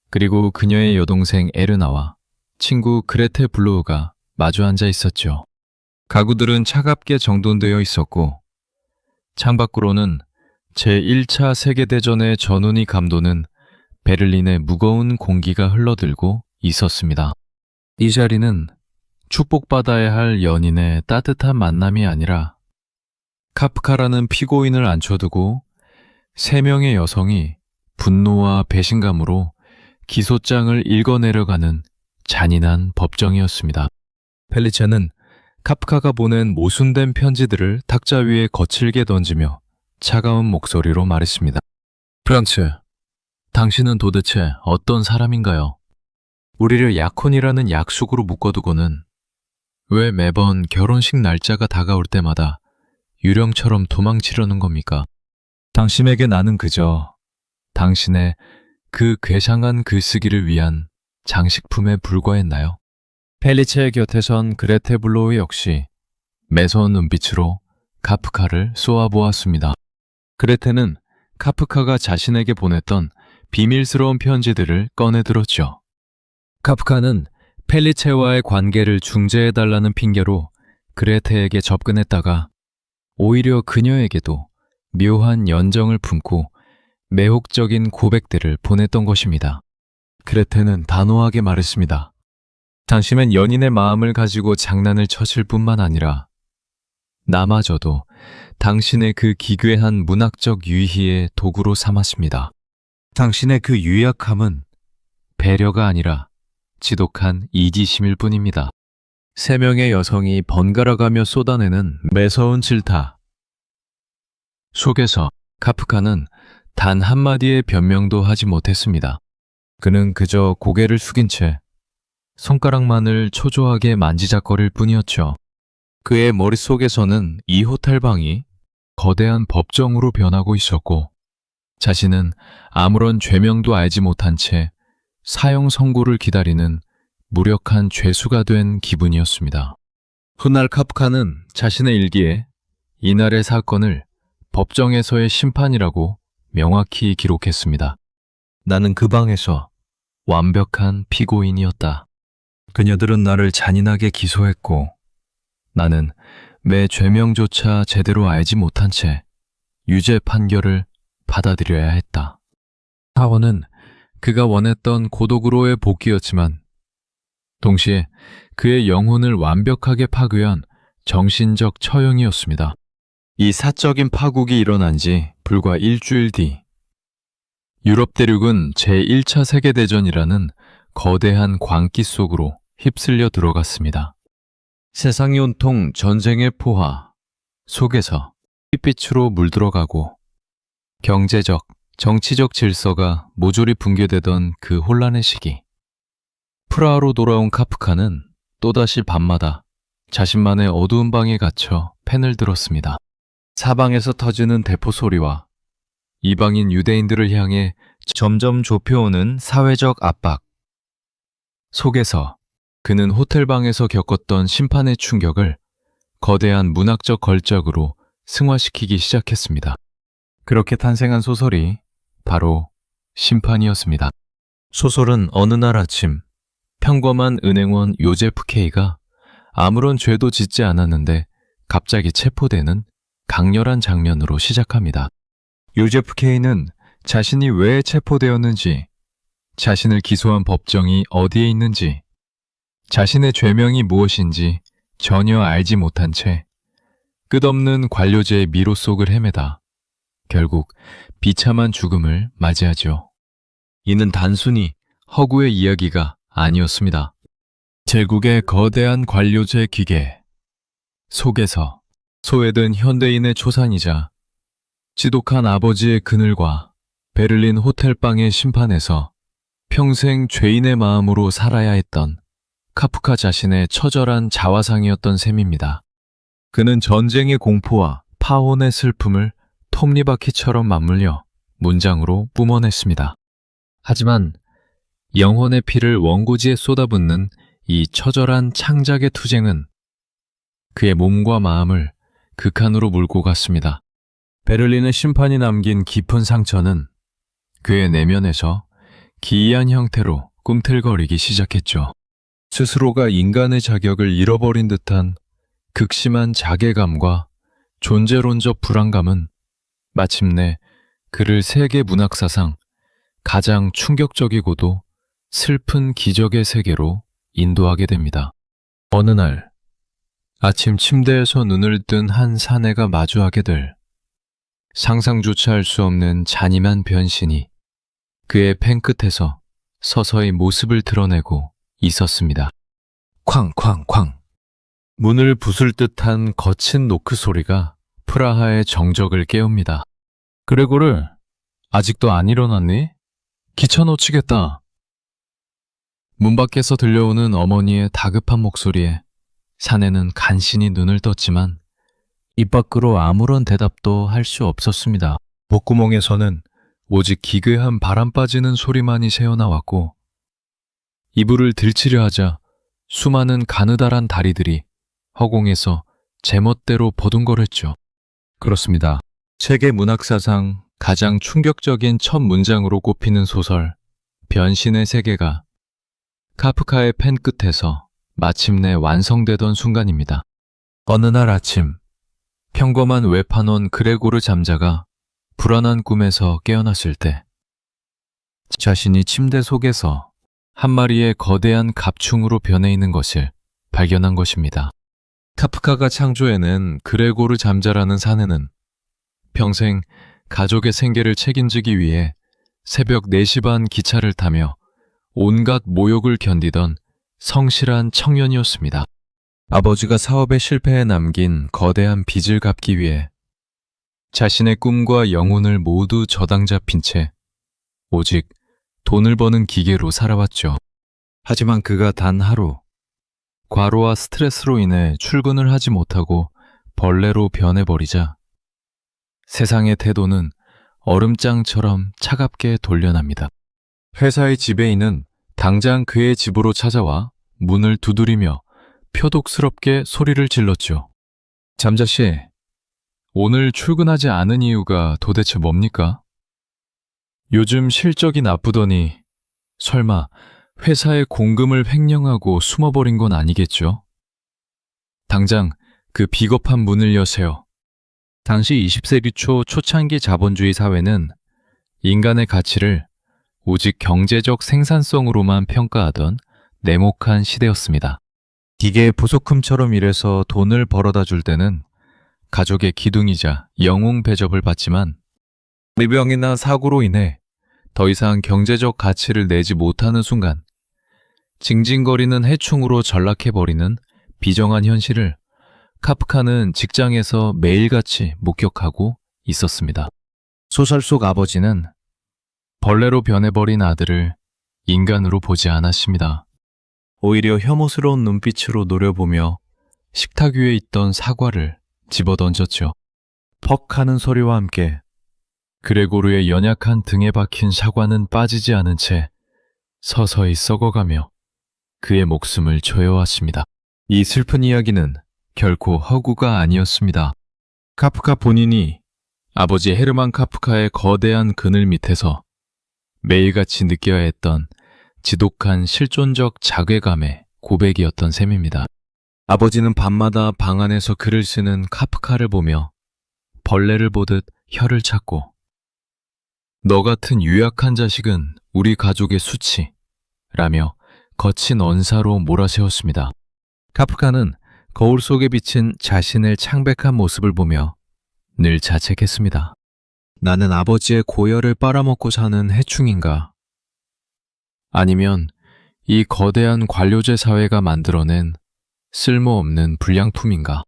Speaker 1: 그리고 그녀의 여동생 에르나와 친구 그레테 블로우가 마주 앉아 있었죠. 가구들은 차갑게 정돈되어 있었고 창밖으로는 제1차 세계대전의 전운이 감도는 베를린의 무거운 공기가 흘러들고 있었습니다. 이 자리는 축복받아야 할 연인의 따뜻한 만남이 아니라 카프카라는 피고인을 앉혀두고 3명의 여성이 분노와 배신감으로 기소장을 읽어내려가는 잔인한 법정이었습니다. 펠리체는 카프카가 보낸 모순된 편지들을 탁자 위에 거칠게 던지며 차가운 목소리로 말했습니다. 프랑츠, 당신은 도대체 어떤 사람인가요? 우리를 약혼이라는 약속으로 묶어두고는 왜 매번 결혼식 날짜가 다가올 때마다 유령처럼 도망치려는 겁니까? 당신에게 나는 그저 당신의 그 괴상한 글쓰기를 위한 장식품에 불과했나요? 펠리체의 곁에 선 그레테 블로우 역시 매서운 눈빛으로 카프카를 쏘아보았습니다. 그레테는 카프카가 자신에게 보냈던 비밀스러운 편지들을 꺼내들었죠. 카프카는 펠리체와의 관계를 중재해달라는 핑계로 그레테에게 접근했다가 오히려 그녀에게도 묘한 연정을 품고 매혹적인 고백들을 보냈던 것입니다. 그레테는 단호하게 말했습니다. 당신은 연인의 마음을 가지고 장난을 쳤을 뿐만 아니라 나마저도 당신의 그 기괴한 문학적 유희의 도구로 삼았습니다. 당신의 그 유약함은 배려가 아니라 지독한 이기심일 뿐입니다. 3명의 여성이 번갈아가며 쏟아내는 매서운 질타 속에서 카프카는 단 한마디의 변명도 하지 못했습니다. 그는 그저 고개를 숙인 채 손가락만을 초조하게 만지작거릴 뿐이었죠. 그의 머릿속에서는 이 호텔방이 거대한 법정으로 변하고 있었고 자신은 아무런 죄명도 알지 못한 채 사형 선고를 기다리는 무력한 죄수가 된 기분이었습니다. 훗날 카프카는 자신의 일기에 이날의 사건을 법정에서의 심판이라고 명확히 기록했습니다. 나는 그 방에서 완벽한 피고인이었다. 그녀들은 나를 잔인하게 기소했고 나는 매 죄명조차 제대로 알지 못한 채 유죄 판결을 받아들여야 했다. 사원은 그가 원했던 고독으로의 복귀였지만 동시에 그의 영혼을 완벽하게 파괴한 정신적 처형이었습니다. 이 사적인 파국이 일어난 지 불과 일주일 뒤 유럽 대륙은 제1차 세계대전이라는 거대한 광기 속으로 휩쓸려 들어갔습니다. 세상이 온통 전쟁의 포화 속에서 핏빛으로 물들어가고 경제적, 정치적 질서가 모조리 붕괴되던 그 혼란의 시기. 프라하로 돌아온 카프카는 또다시 밤마다 자신만의 어두운 방에 갇혀 펜을 들었습니다. 사방에서 터지는 대포 소리와 이방인 유대인들을 향해 점점 좁혀오는 사회적 압박 속에서 그는 호텔방에서 겪었던 심판의 충격을 거대한 문학적 걸작으로 승화시키기 시작했습니다. 그렇게 탄생한 소설이 바로 심판이었습니다. 소설은 어느 날 아침 평범한 은행원 요제프 K가 아무런 죄도 짓지 않았는데 갑자기 체포되는 강렬한 장면으로 시작합니다. 요제프 K는 자신이 왜 체포되었는지, 자신을 기소한 법정이 어디에 있는지, 자신의 죄명이 무엇인지 전혀 알지 못한 채 끝없는 관료제의 미로 속을 헤매다 결국 비참한 죽음을 맞이하죠. 이는 단순히 허구의 이야기가 아니었습니다. 제국의 거대한 관료제 기계 속에서 소외된 현대인의 초산이자 지독한 아버지의 그늘과 베를린 호텔방의 심판에서 평생 죄인의 마음으로 살아야 했던 카프카 자신의 처절한 자화상이었던 셈입니다. 그는 전쟁의 공포와 파혼의 슬픔을 톱니바퀴처럼 맞물려 문장으로 뿜어냈습니다. 하지만 영혼의 피를 원고지에 쏟아붓는 이 처절한 창작의 투쟁은 그의 몸과 마음을 극한으로 몰고 갔습니다. 베를린의 심판이 남긴 깊은 상처는 그의 내면에서 기이한 형태로 꿈틀거리기 시작했죠. 스스로가 인간의 자격을 잃어버린 듯한 극심한 자괴감과 존재론적 불안감은 마침내 그를 세계 문학사상 가장 충격적이고도 슬픈 기적의 세계로 인도하게 됩니다. 어느 날 아침 침대에서 눈을 뜬 한 사내가 마주하게 될 상상조차 할 수 없는 잔인한 변신이 그의 펜끝에서 서서히 모습을 드러내고 있었습니다. 쾅쾅쾅. 문을 부술 듯한 거친 노크 소리가 프라하의 정적을 깨웁니다. 그레고르, 아직도 안 일어났니? 기차 놓치겠다. 문 밖에서 들려오는 어머니의 다급한 목소리에 사내는 간신히 눈을 떴지만 입 밖으로 아무런 대답도 할 수 없었습니다. 목구멍에서는 오직 기괴한 바람 빠지는 소리만이 새어나왔고 이불을 들치려 하자 수많은 가느다란 다리들이 허공에서 제멋대로 버둥거렸죠. 그렇습니다. 세계 문학사상 가장 충격적인 첫 문장으로 꼽히는 소설 변신의 세계가 카프카의 펜 끝에서 마침내 완성되던 순간입니다. 어느 날 아침 평범한 외판원 그레고르 잠자가 불안한 꿈에서 깨어났을 때 자신이 침대 속에서 한 마리의 거대한 갑충으로 변해 있는 것을 발견한 것입니다. 카프카가 창조해낸 그레고르 잠자라는 사내는 평생 가족의 생계를 책임지기 위해 새벽 4시 반 기차를 타며 온갖 모욕을 견디던 성실한 청년이었습니다. 아버지가 사업의 실패에 남긴 거대한 빚을 갚기 위해 자신의 꿈과 영혼을 모두 저당 잡힌 채 오직 돈을 버는 기계로 살아왔죠. 하지만 그가 단 하루 과로와 스트레스로 인해 출근을 하지 못하고 벌레로 변해버리자 세상의 태도는 얼음장처럼 차갑게 돌려납니다. 회사의 지배인은 당장 그의 집으로 찾아와 문을 두드리며 표독스럽게 소리를 질렀죠. 잠자씨, 오늘 출근하지 않은 이유가 도대체 뭡니까? 요즘 실적이 나쁘더니 설마 회사의 공금을 횡령하고 숨어버린 건 아니겠죠? 당장 그 비겁한 문을 여세요. 당시 20세기 초 초창기 자본주의 사회는 인간의 가치를 오직 경제적 생산성으로만 평가하던 냉혹한 시대였습니다. 기계의 부속품처럼 일해서 돈을 벌어다 줄 때는 가족의 기둥이자 영웅 배접을 받지만 미병이나 사고로 인해 더 이상 경제적 가치를 내지 못하는 순간 징징거리는 해충으로 전락해버리는 비정한 현실을 카프카는 직장에서 매일같이 목격하고 있었습니다. 소설 속 아버지는 벌레로 변해버린 아들을 인간으로 보지 않았습니다. 오히려 혐오스러운 눈빛으로 노려보며 식탁 위에 있던 사과를 집어던졌죠. 퍽 하는 소리와 함께 그레고르의 연약한 등에 박힌 사과는 빠지지 않은 채 서서히 썩어가며 그의 목숨을 조여왔습니다. 이 슬픈 이야기는 결코 허구가 아니었습니다. 카프카 본인이 아버지 헤르만 카프카의 거대한 그늘 밑에서 매일같이 느껴야 했던 지독한 실존적 자괴감의 고백이었던 셈입니다. 아버지는 밤마다 방 안에서 글을 쓰는 카프카를 보며 벌레를 보듯 혀를 찾고 너 같은 유약한 자식은 우리 가족의 수치 라며 거친 언사로 몰아세웠습니다. 카프카는 거울 속에 비친 자신의 창백한 모습을 보며 늘 자책했습니다. 나는 아버지의 고열을 빨아먹고 사는 해충인가? 아니면 이 거대한 관료제 사회가 만들어낸 쓸모없는 불량품인가?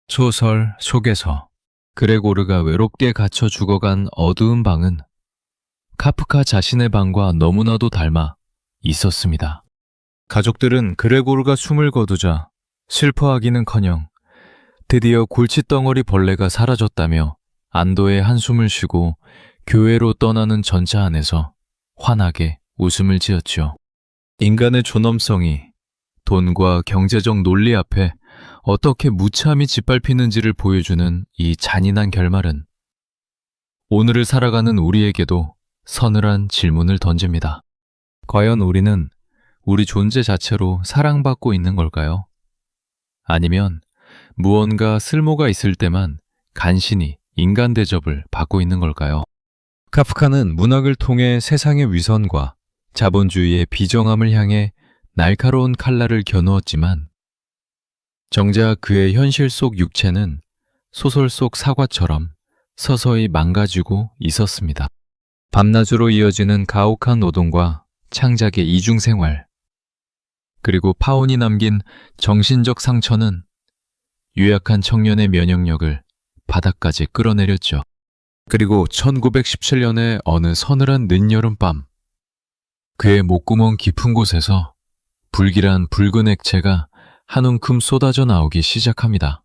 Speaker 1: 소설 속에서 그레고르가 외롭게 갇혀 죽어간 어두운 방은 카프카 자신의 방과 너무나도 닮아 있었습니다. 가족들은 그레고르가 숨을 거두자 슬퍼하기는커녕 드디어 골칫덩어리 벌레가 사라졌다며 안도의 한숨을 쉬고 교회로 떠나는 전차 안에서 환하게 웃음을 지었죠. 인간의 존엄성이 돈과 경제적 논리 앞에 어떻게 무참히 짓밟히는지를 보여주는 이 잔인한 결말은 오늘을 살아가는 우리에게도 서늘한 질문을 던집니다. 과연 우리는 우리 존재 자체로 사랑받고 있는 걸까요? 아니면 무언가 쓸모가 있을 때만 간신히 인간 대접을 받고 있는 걸까요? 카프카는 문학을 통해 세상의 위선과 자본주의의 비정함을 향해 날카로운 칼날을 겨누었지만 정작 그의 현실 속 육체는 소설 속 사과처럼 서서히 망가지고 있었습니다. 밤낮으로 이어지는 가혹한 노동과 창작의 이중생활, 그리고 파혼이 남긴 정신적 상처는 유약한 청년의 면역력을 바닥까지 끌어내렸죠. 그리고 1917년의 어느 서늘한 늦여름밤, 그의 목구멍 깊은 곳에서 불길한 붉은 액체가 한 움큼 쏟아져 나오기 시작합니다.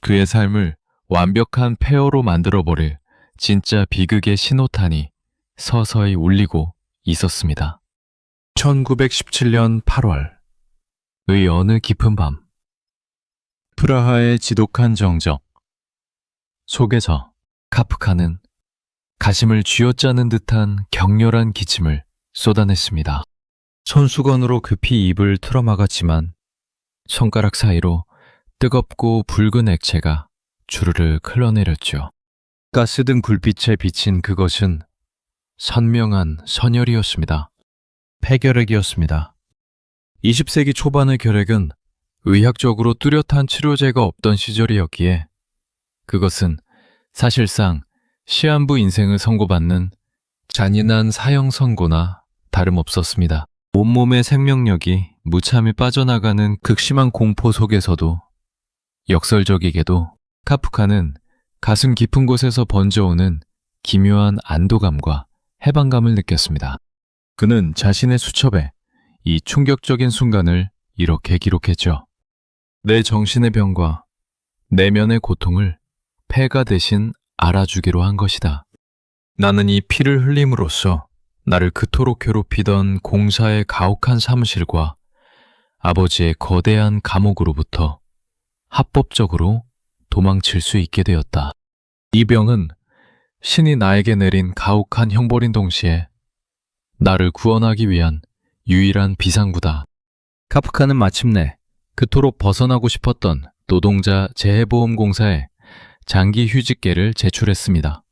Speaker 1: 그의 삶을 완벽한 폐허로 만들어버릴 진짜 비극의 신호탄이 서서히 울리고 있었습니다. 1917년 8월의 어느 깊은 밤, 프라하의 지독한 정적 속에서 카프카는 가심을 쥐어짜는 듯한 격렬한 기침을 쏟아냈습니다. 손수건으로 급히 입을 틀어막았지만 손가락 사이로 뜨겁고 붉은 액체가 주르륵 흘러내렸죠. 가스등 불빛에 비친 그것은 선명한 선혈이었습니다. 폐결핵이었습니다. 20세기 초반의 결핵은 의학적으로 뚜렷한 치료제가 없던 시절이었기에 그것은 사실상 시한부 인생을 선고받는 잔인한 사형 선고나 다름없었습니다. 온몸의 생명력이 무참히 빠져나가는 극심한 공포 속에서도 역설적이게도 카프카는 가슴 깊은 곳에서 번져오는 기묘한 안도감과 해방감을 느꼈습니다. 그는 자신의 수첩에 이 충격적인 순간을 이렇게 기록했죠. 내 정신의 병과 내면의 고통을 폐가 대신 알아주기로 한 것이다. 나는 이 피를 흘림으로써 나를 그토록 괴롭히던 공사의 가혹한 사무실과 아버지의 거대한 감옥으로부터 합법적으로 도망칠 수 있게 되었다. 이 병은 신이 나에게 내린 가혹한 형벌인 동시에 나를 구원하기 위한 유일한 비상구다. 카프카는 마침내 그토록 벗어나고 싶었던 노동자 재해보험공사에 장기 휴직계를 제출했습니다.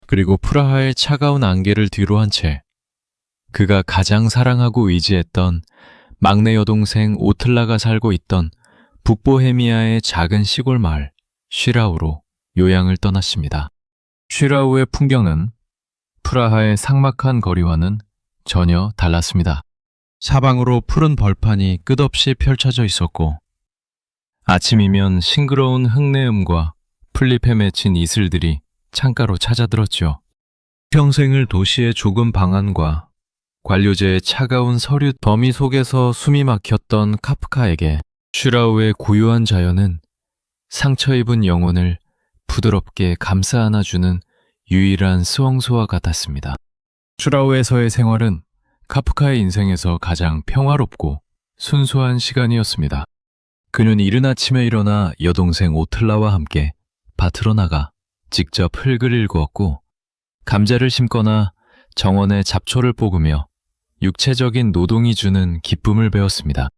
Speaker 1: 그리고 프라하의 차가운 안개를 뒤로한 채 그가 가장 사랑하고 의지했던 막내 여동생 오틀라가 살고 있던 북보헤미아의 작은 시골 마을 쉬라우로 요양을 떠났습니다. 쉬라우의 풍경은 프라하의 삭막한 거리와는 전혀 달랐습니다. 사방으로 푸른 벌판이 끝없이 펼쳐져 있었고 아침이면 싱그러운 흙내음과 풀잎에 맺힌 이슬들이 창가로 찾아들었죠. 평생을 도시의 좁은 방 안과 관료제의 차가운 서류 더미 속에서 숨이 막혔던 카프카에게 슈라우의 고요한 자연은 상처 입은 영혼을 부드럽게 감싸 안아주는 유일한 스엉소와 같았습니다. 슈라우에서의 생활은 카프카의 인생에서 가장 평화롭고 순수한 시간이었습니다. 그는 이른 아침에 일어나 여동생 오틀라와 함께 밭으로 나가 직접 흙을 일구었고 감자를 심거나 정원의 잡초를 뽑으며 육체적인 노동이 주는 기쁨을 배웠습니다.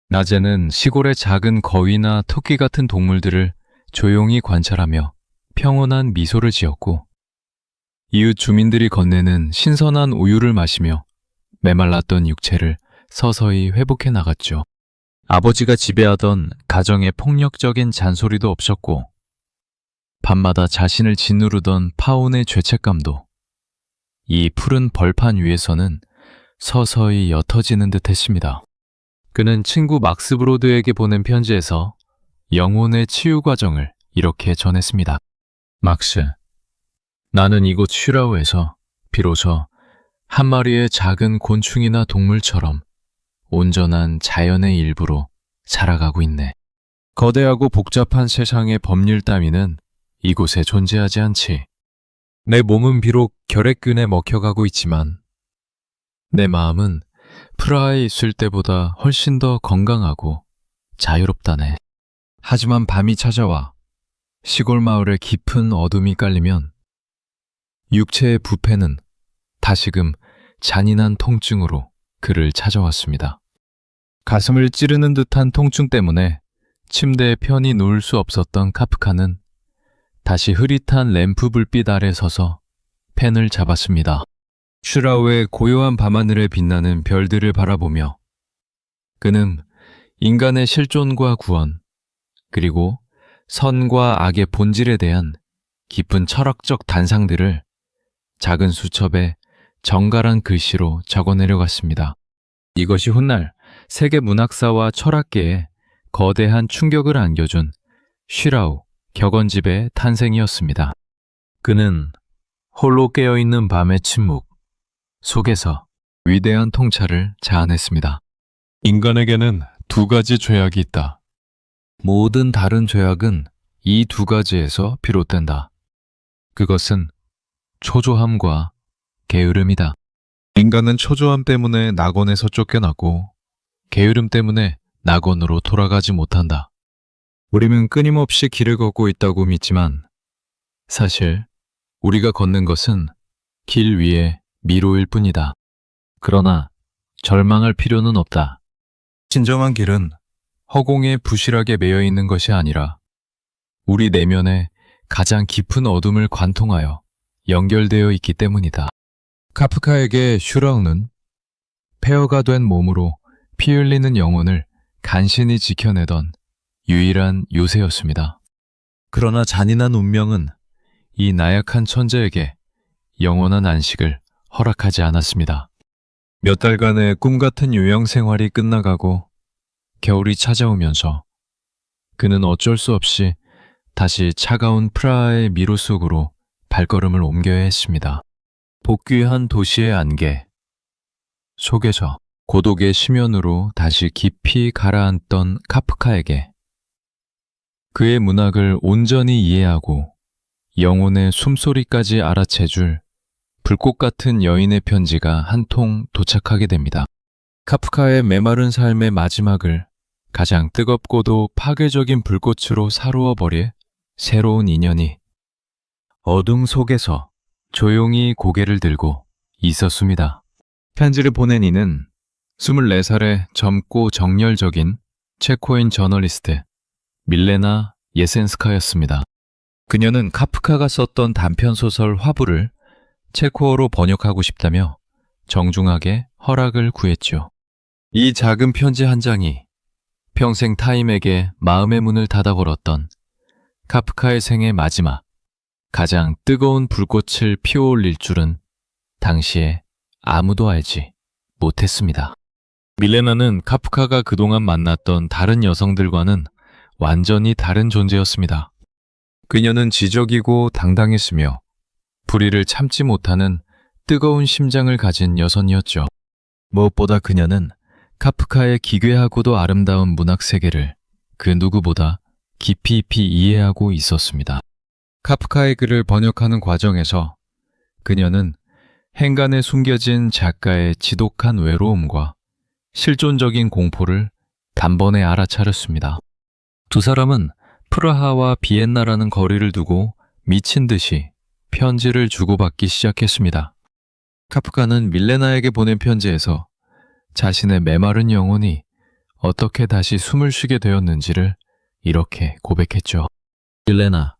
Speaker 1: 낮에는 시골의 작은 거위나 토끼 같은 동물들을 조용히 관찰하며 평온한 미소를 지었고 이웃 주민들이 건네는 신선한 우유를 마시며 메말랐던 육체를 서서히 회복해 나갔죠. 아버지가 지배하던 가정의 폭력적인 잔소리도 없었고 밤마다 자신을 짓누르던 파혼의 죄책감도 이 푸른 벌판 위에서는 서서히 옅어지는 듯 했습니다. 그는 친구 막스 브로드에게 보낸 편지에서 영혼의 치유 과정을 이렇게 전했습니다. 막스, 나는 이곳 슈라우에서 비로소 한 마리의 작은 곤충이나 동물처럼 온전한 자연의 일부로 살아가고 있네. 거대하고 복잡한 세상의 법률 따위는 이곳에 존재하지 않지. 내 몸은 비록 결핵균에 먹혀가고 있지만 내 마음은 프라하에 있을 때보다 훨씬 더 건강하고 자유롭다네. 하지만 밤이 찾아와 시골 마을에 깊은 어둠이 깔리면 육체의 부패는 다시금 잔인한 통증으로 그를 찾아왔습니다. 가슴을 찌르는 듯한 통증 때문에 침대에 편히 누울 수 없었던 카프카는 다시 흐릿한 램프 불빛 아래 서서 펜을 잡았습니다. 슈라우의 고요한 밤하늘에 빛나는 별들을 바라보며 그는 인간의 실존과 구원, 그리고 선과 악의 본질에 대한 깊은 철학적 단상들을 작은 수첩에 정갈한 글씨로 적어내려갔습니다. 이것이 훗날 세계 문학사와 철학계에 거대한 충격을 안겨준 슈라우 격언집의 탄생이었습니다. 그는 홀로 깨어있는 밤의 침묵 속에서 위대한 통찰을 자아냈습니다. 인간에게는 두 가지 죄악이 있다. 모든 다른 죄악은 이 두 가지에서 비롯된다. 그것은 초조함과 게으름이다. 인간은 초조함 때문에 낙원에서 쫓겨나고 게으름 때문에 낙원으로 돌아가지 못한다. 우리는 끊임없이 길을 걷고 있다고 믿지만 사실 우리가 걷는 것은 길 위에 미로일 뿐이다. 그러나 절망할 필요는 없다. 진정한 길은 허공에 부실하게 매여 있는 것이 아니라 우리 내면에 가장 깊은 어둠을 관통하여 연결되어 있기 때문이다. 카프카에게 슈라우는 폐허가 된 몸으로 피 흘리는 영혼을 간신히 지켜내던 유일한 요새였습니다. 그러나 잔인한 운명은 이 나약한 천재에게 영원한 안식을 허락하지 않았습니다. 몇 달간의 꿈같은 요양 생활이 끝나가고 겨울이 찾아오면서 그는 어쩔 수 없이 다시 차가운 프라하의 미로 속으로 발걸음을 옮겨야 했습니다. 복귀한 도시의 안개 속에서 고독의 심연으로 다시 깊이 가라앉던 카프카에게 그의 문학을 온전히 이해하고 영혼의 숨소리까지 알아채줄 불꽃 같은 여인의 편지가 한 통 도착하게 됩니다. 카프카의 메마른 삶의 마지막을 가장 뜨겁고도 파괴적인 불꽃으로 사루어 버릴 새로운 인연이 어둠 속에서 조용히 고개를 들고 있었습니다. 편지를 보낸 이는 24살의 젊고 정열적인 체코인 저널리스트 밀레나 예센스카였습니다. 그녀는 카프카가 썼던 단편소설 화부를 체코어로 번역하고 싶다며 정중하게 허락을 구했죠. 이 작은 편지 한 장이 평생 타임에게 마음의 문을 닫아걸었던 카프카의 생의 마지막, 가장 뜨거운 불꽃을 피워올릴 줄은 당시에 아무도 알지 못했습니다. 밀레나는 카프카가 그동안 만났던 다른 여성들과는 완전히 다른 존재였습니다. 그녀는 지적이고 당당했으며 불의를 참지 못하는 뜨거운 심장을 가진 여성이었죠. 무엇보다 그녀는 카프카의 기괴하고도 아름다운 문학 세계를 그 누구보다 깊이 이해하고 있었습니다. 카프카의 글을 번역하는 과정에서 그녀는 행간에 숨겨진 작가의 지독한 외로움과 실존적인 공포를 단번에 알아차렸습니다. 두 사람은 프라하와 비엔나라는 거리를 두고 미친 듯이 편지를 주고받기 시작했습니다. 카프카는 밀레나에게 보낸 편지에서 자신의 메마른 영혼이 어떻게 다시 숨을 쉬게 되었는지를 이렇게 고백했죠. 밀레나,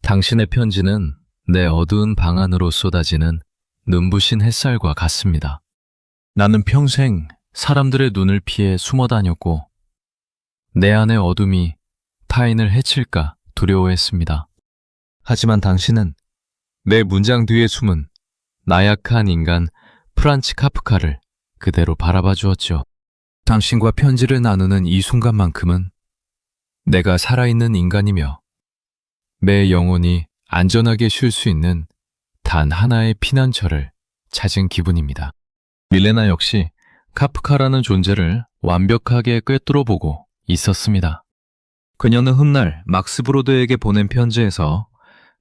Speaker 1: 당신의 편지는 내 어두운 방 안으로 쏟아지는 눈부신 햇살과 같습니다. 나는 평생 사람들의 눈을 피해 숨어 다녔고 내 안의 어둠이 타인을 해칠까 두려워했습니다. 하지만 당신은 내 문장 뒤에 숨은 나약한 인간 프란츠 카프카를 그대로 바라봐 주었죠. 당신과 편지를 나누는 이 순간만큼은 내가 살아있는 인간이며 내 영혼이 안전하게 쉴 수 있는 단 하나의 피난처를 찾은 기분입니다. 밀레나 역시 카프카라는 존재를 완벽하게 꿰뚫어보고 있었습니다. 그녀는 훗날 막스 브로드에게 보낸 편지에서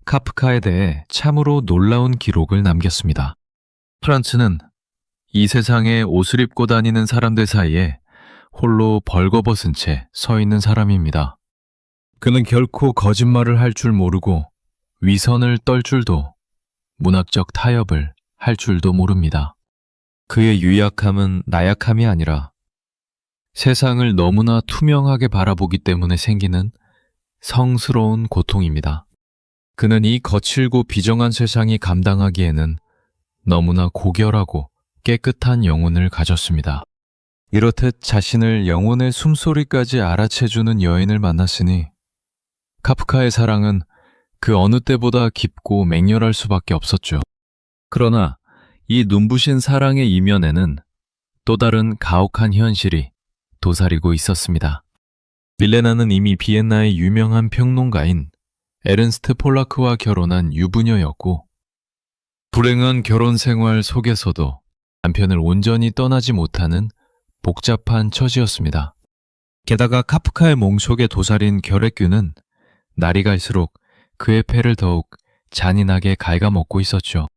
Speaker 1: 카프카에 대해 참으로 놀라운 기록을 남겼습니다. 프란츠는 이 세상에 옷을 입고 다니는 사람들 사이에 홀로 벌거벗은 채 서 있는 사람입니다. 그는 결코 거짓말을 할 줄 모르고 위선을 떨 줄도 문학적 타협을 할 줄도 모릅니다. 그의 유약함은 나약함이 아니라 세상을 너무나 투명하게 바라보기 때문에 생기는 성스러운 고통입니다. 그는 이 거칠고 비정한 세상이 감당하기에는 너무나 고결하고 깨끗한 영혼을 가졌습니다. 이렇듯 자신을 영혼의 숨소리까지 알아채주는 여인을 만났으니 카프카의 사랑은 그 어느 때보다 깊고 맹렬할 수밖에 없었죠. 그러나 이 눈부신 사랑의 이면에는 또 다른 가혹한 현실이 도사리고 있었습니다. 밀레나는 이미 비엔나의 유명한 평론가인 에른스트 폴라크와 결혼한 유부녀였고 불행한 결혼 생활 속에서도 남편을 온전히 떠나지 못하는 복잡한 처지였습니다. 게다가 카프카의 몸속에 도사린 결핵균은 날이 갈수록 그의 폐를 더욱 잔인하게 갉아먹고 있었죠.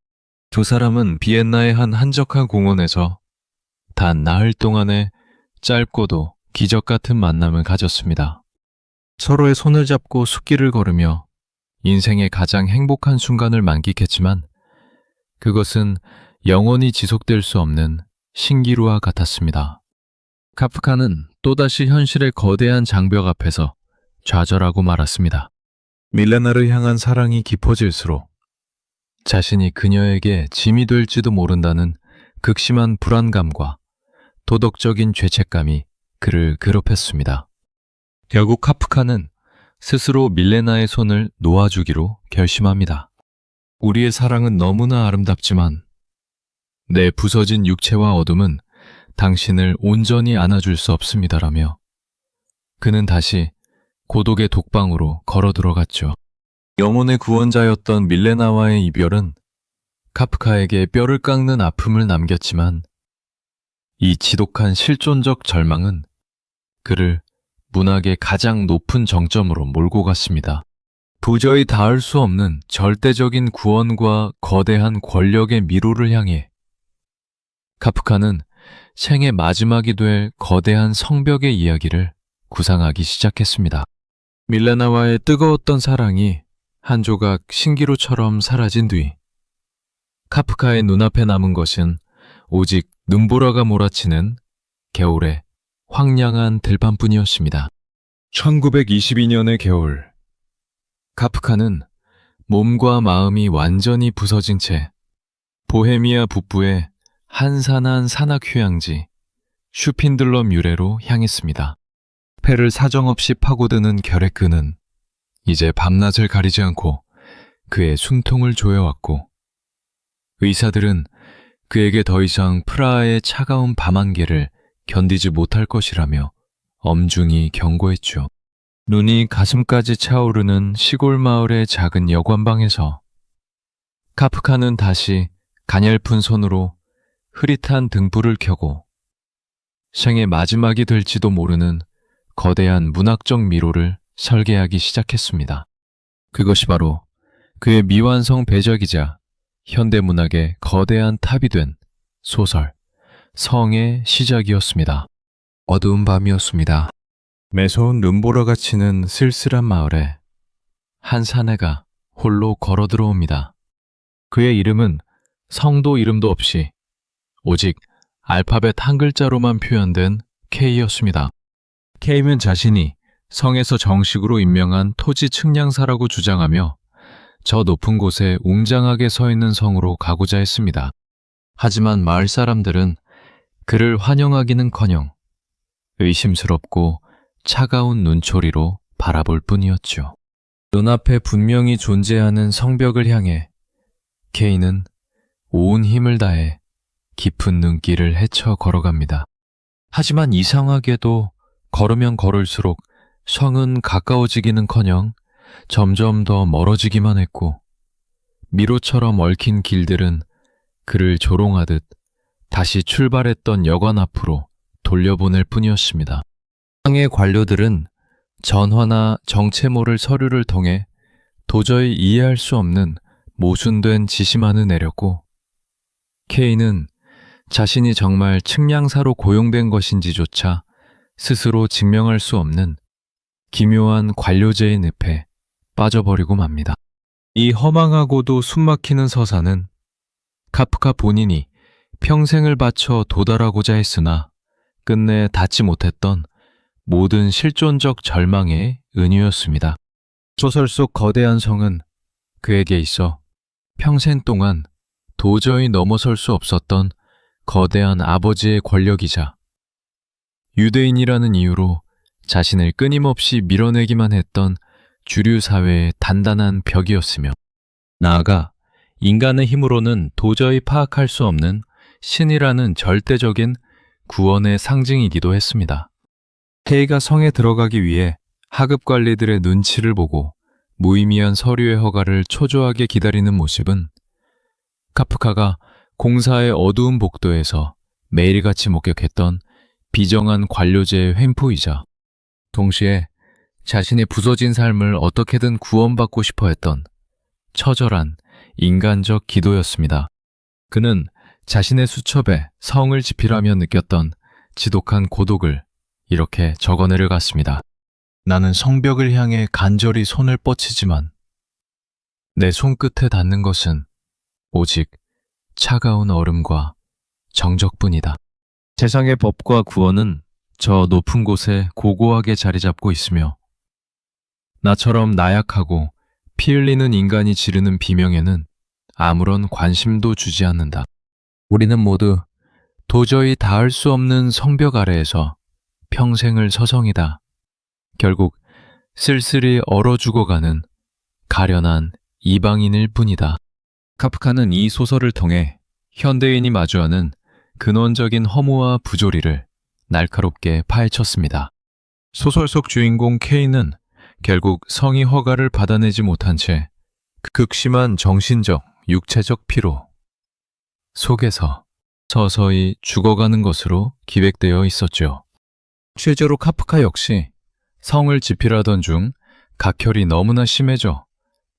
Speaker 1: 두 사람은 비엔나의 한 한적한 공원에서 단 나흘 동안의 짧고도 기적 같은 만남을 가졌습니다. 서로의 손을 잡고 숲길을 걸으며 인생의 가장 행복한 순간을 만끽했지만 그것은 영원히 지속될 수 없는 신기루와 같았습니다. 카프카는 또다시 현실의 거대한 장벽 앞에서 좌절하고 말았습니다. 밀레나를 향한 사랑이 깊어질수록 자신이 그녀에게 짐이 될지도 모른다는 극심한 불안감과 도덕적인 죄책감이 그를 괴롭혔습니다. 결국 카프카는 스스로 밀레나의 손을 놓아주기로 결심합니다. 우리의 사랑은 너무나 아름답지만 내 부서진 육체와 어둠은 당신을 온전히 안아줄 수 없습니다라며 그는 다시 고독의 독방으로 걸어 들어갔죠. 영혼의 구원자였던 밀레나와의 이별은 카프카에게 뼈를 깎는 아픔을 남겼지만 이 지독한 실존적 절망은 그를 문학의 가장 높은 정점으로 몰고 갔습니다. 도저히 닿을 수 없는 절대적인 구원과 거대한 권력의 미로를 향해 카프카는 생의 마지막이 될 거대한 성벽의 이야기를 구상하기 시작했습니다. 밀레나와의 뜨거웠던 사랑이 한 조각 신기루처럼 사라진 뒤 카프카의 눈앞에 남은 것은 오직 눈보라가 몰아치는 겨울의 황량한 들판뿐이었습니다. 1922년의 겨울, 카프카는 몸과 마음이 완전히 부서진 채 보헤미아 북부의 한산한 산악 휴양지 슈핀들러 유래로 향했습니다. 폐를 사정없이 파고드는 결핵근은 이제 밤낮을 가리지 않고 그의 숨통을 조여왔고 의사들은 그에게 더 이상 프라하의 차가운 밤안개를 견디지 못할 것이라며 엄중히 경고했죠. 눈이 가슴까지 차오르는 시골 마을의 작은 여관방에서 카프카는 다시 가냘픈 손으로 흐릿한 등불을 켜고 생의 마지막이 될지도 모르는 거대한 문학적 미로를 설계하기 시작했습니다. 그것이 바로 그의 미완성 배적이자 현대문학의 거대한 탑이 된 소설 성의 시작이었습니다. 어두운 밤이었습니다. 매서운 눈보라가 치는 쓸쓸한 마을에 한 사내가 홀로 걸어 들어옵니다. 그의 이름은 성도 이름도 없이 오직 알파벳 한 글자로만 표현된 K였습니다. K는 자신이 성에서 정식으로 임명한 토지 측량사라고 주장하며 저 높은 곳에 웅장하게 서 있는 성으로 가고자 했습니다. 하지만 마을 사람들은 그를 환영하기는커녕 의심스럽고 차가운 눈초리로 바라볼 뿐이었죠. 눈앞에 분명히 존재하는 성벽을 향해 K는 온 힘을 다해 깊은 눈길을 헤쳐 걸어갑니다. 하지만 이상하게도 걸으면 걸을수록 성은 가까워지기는커녕 점점 더 멀어지기만 했고 미로처럼 얽힌 길들은 그를 조롱하듯 다시 출발했던 여관 앞으로 돌려보낼 뿐이었습니다. 성의 관료들은 전화나 정체모를 서류를 통해 도저히 이해할 수 없는 모순된 지시만을 내렸고 K는 자신이 정말 측량사로 고용된 것인지조차 스스로 증명할 수 없는 기묘한 관료제의 늪에 빠져버리고 맙니다. 이 허망하고도 숨막히는 서사는 카프카 본인이 평생을 바쳐 도달하고자 했으나 끝내 닿지 못했던 모든 실존적 절망의 은유였습니다. 소설 속 거대한 성은 그에게 있어 평생 동안 도저히 넘어설 수 없었던 거대한 아버지의 권력이자 유대인이라는 이유로 자신을 끊임없이 밀어내기만 했던 주류 사회의 단단한 벽이었으며, 나아가 인간의 힘으로는 도저히 파악할 수 없는 신이라는 절대적인 구원의 상징이기도 했습니다. 케이가 성에 들어가기 위해 하급 관리들의 눈치를 보고 무의미한 서류의 허가를 초조하게 기다리는 모습은 카프카가 공사의 어두운 복도에서 매일같이 목격했던 비정한 관료제의 횡포이자 동시에 자신의 부서진 삶을 어떻게든 구원받고 싶어 했던 처절한 인간적 기도였습니다. 그는 자신의 수첩에 성을 지필하며 느꼈던 지독한 고독을 이렇게 적어내려 갔습니다. 나는 성벽을 향해 간절히 손을 뻗치지만 내 손끝에 닿는 것은 오직 차가운 얼음과 정적뿐이다. 세상의 법과 구원은 저 높은 곳에 고고하게 자리 잡고 있으며 나처럼 나약하고 피 흘리는 인간이 지르는 비명에는 아무런 관심도 주지 않는다. 우리는 모두 도저히 닿을 수 없는 성벽 아래에서 평생을 서성이다. 결국 쓸쓸히 얼어 죽어가는 가련한 이방인일 뿐이다. 카프카는 이 소설을 통해 현대인이 마주하는 근원적인 허무와 부조리를 날카롭게 파헤쳤습니다. 소설 속 주인공 케이는 결국 성의 허가를 받아내지 못한 채 극심한 정신적, 육체적 피로 속에서 서서히 죽어가는 것으로 기획되어 있었죠. 실제로 카프카 역시 성을 지필하던 중 각혈이 너무나 심해져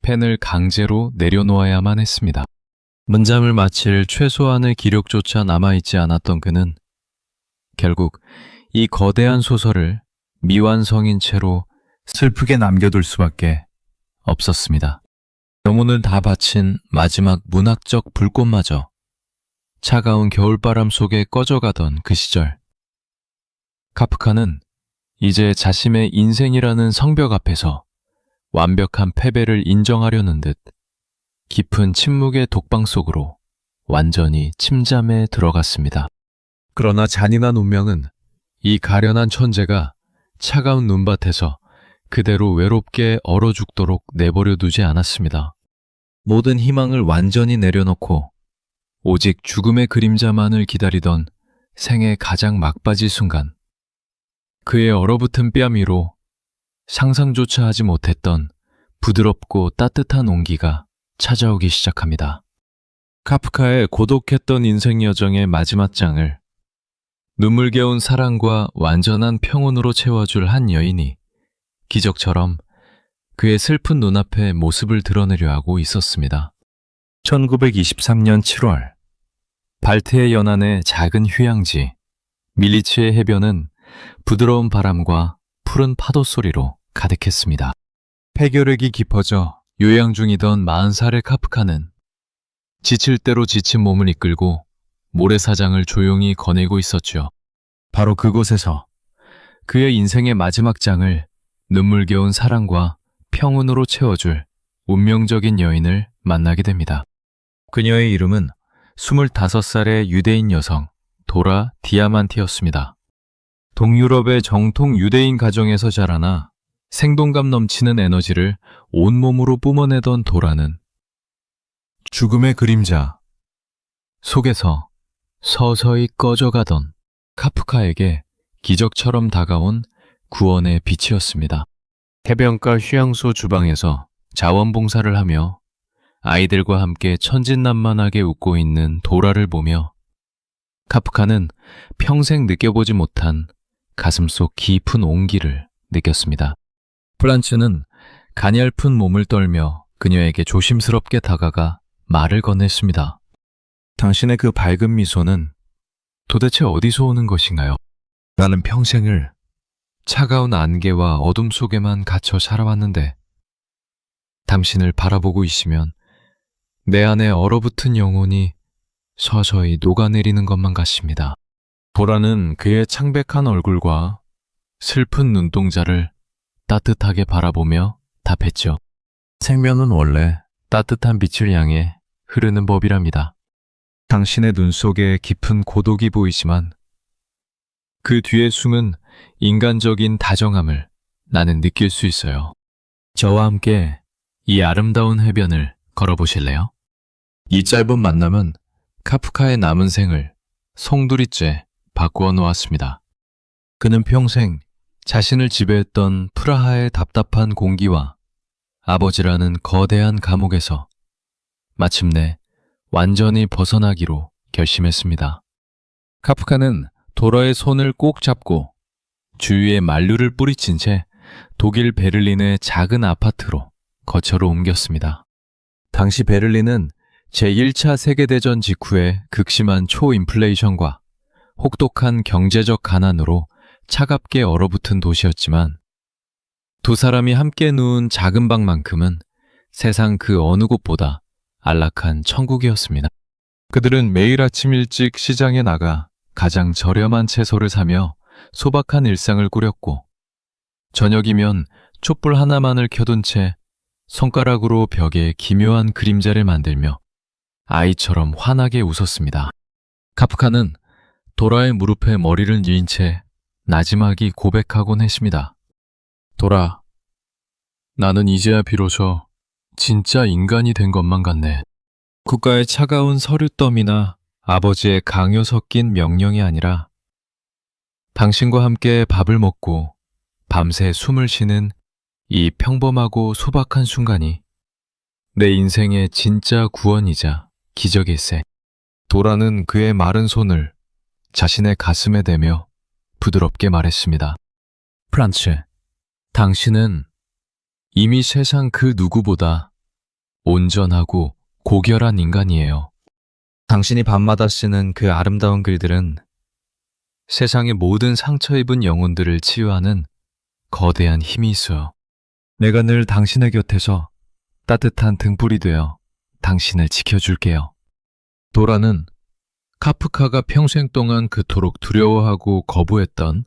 Speaker 1: 펜을 강제로 내려놓아야만 했습니다. 문장을 마칠 최소한의 기력조차 남아있지 않았던 그는 결국 이 거대한 소설을 미완성인 채로 슬프게 남겨둘 수밖에 없었습니다. 영혼을 다 바친 마지막 문학적 불꽃마저 차가운 겨울바람 속에 꺼져가던 그 시절, 카프카는 이제 자신의 인생이라는 성벽 앞에서 완벽한 패배를 인정하려는 듯 깊은 침묵의 독방 속으로 완전히 침잠에 들어갔습니다. 그러나 잔인한 운명은 이 가련한 천재가 차가운 눈밭에서 그대로 외롭게 얼어 죽도록 내버려 두지 않았습니다. 모든 희망을 완전히 내려놓고 오직 죽음의 그림자만을 기다리던 생의 가장 막바지 순간, 그의 얼어붙은 뺨 위로 상상조차 하지 못했던 부드럽고 따뜻한 온기가 찾아오기 시작합니다. 카프카의 고독했던 인생 여정의 마지막 장을 눈물겨운 사랑과 완전한 평온으로 채워줄 한 여인이 기적처럼 그의 슬픈 눈앞에 모습을 드러내려 하고 있었습니다. 1923년 7월, 발트해 연안의 작은 휴양지 밀리치의 해변은 부드러운 바람과 푸른 파도 소리로 가득했습니다. 폐결핵이 깊어져 요양 중이던 40살의 카프카는 지칠 대로 지친 몸을 이끌고 모래사장을 조용히 거닐고 있었죠. 바로 그곳에서 그의 인생의 마지막 장을 눈물겨운 사랑과 평온으로 채워줄 운명적인 여인을 만나게 됩니다. 그녀의 이름은 25살의 유대인 여성 도라 디아만티였습니다. 동유럽의 정통 유대인 가정에서 자라나 생동감 넘치는 에너지를 온몸으로 뿜어내던 도라는 죽음의 그림자 속에서 서서히 꺼져가던 카프카에게 기적처럼 다가온 구원의 빛이었습니다. 해변가 휴양소 주방에서 자원봉사를 하며 아이들과 함께 천진난만하게 웃고 있는 도라를 보며 카프카는 평생 느껴보지 못한 가슴속 깊은 온기를 느꼈습니다. 프란츠는 가냘픈 몸을 떨며 그녀에게 조심스럽게 다가가 말을 건넸습니다. 당신의 그 밝은 미소는 도대체 어디서 오는 것인가요? 나는 평생을 차가운 안개와 어둠 속에만 갇혀 살아왔는데 당신을 바라보고 있으면 내 안에 얼어붙은 영혼이 서서히 녹아내리는 것만 같습니다. 도라는 그의 창백한 얼굴과 슬픈 눈동자를 따뜻하게 바라보며 답했죠. 생명은 원래 따뜻한 빛을 향해 흐르는 법이랍니다. 당신의 눈 속에 깊은 고독이 보이지만 그 뒤에 숨은 인간적인 다정함을 나는 느낄 수 있어요. 저와 함께 이 아름다운 해변을 걸어보실래요? 이 짧은 만남은 카프카의 남은 생을 송두리째 바꾸어 놓았습니다. 그는 평생 자신을 지배했던 프라하의 답답한 공기와 아버지라는 거대한 감옥에서 마침내 완전히 벗어나기로 결심했습니다. 카프카는 도라의 손을 꼭 잡고 주위에 만류를 뿌리친 채 독일 베를린의 작은 아파트로 거처로 옮겼습니다. 당시 베를린은 제1차 세계대전 직후의 극심한 초인플레이션과 혹독한 경제적 가난으로 차갑게 얼어붙은 도시였지만 두 사람이 함께 누운 작은 방만큼은 세상 그 어느 곳보다 안락한 천국이었습니다. 그들은 매일 아침 일찍 시장에 나가 가장 저렴한 채소를 사며 소박한 일상을 꾸렸고 저녁이면 촛불 하나만을 켜둔 채 손가락으로 벽에 기묘한 그림자를 만들며 아이처럼 환하게 웃었습니다. 카프카는 도라의 무릎에 머리를 뉘인 채 나지막이 고백하곤 했습니다. 도라, 나는 이제야 비로소 진짜 인간이 된 것만 같네. 국가의 차가운 서류더미나 아버지의 강요 섞인 명령이 아니라 당신과 함께 밥을 먹고 밤새 숨을 쉬는 이 평범하고 소박한 순간이 내 인생의 진짜 구원이자 기적일세. 도라는 그의 마른 손을 자신의 가슴에 대며 부드럽게 말했습니다. 프란츠, 당신은 이미 세상 그 누구보다 온전하고 고결한 인간이에요. 당신이 밤마다 쓰는 그 아름다운 글들은 세상의 모든 상처 입은 영혼들을 치유하는 거대한 힘이 있어요. 내가 늘 당신의 곁에서 따뜻한 등불이 되어 당신을 지켜줄게요. 도라는 카프카가 평생 동안 그토록 두려워하고 거부했던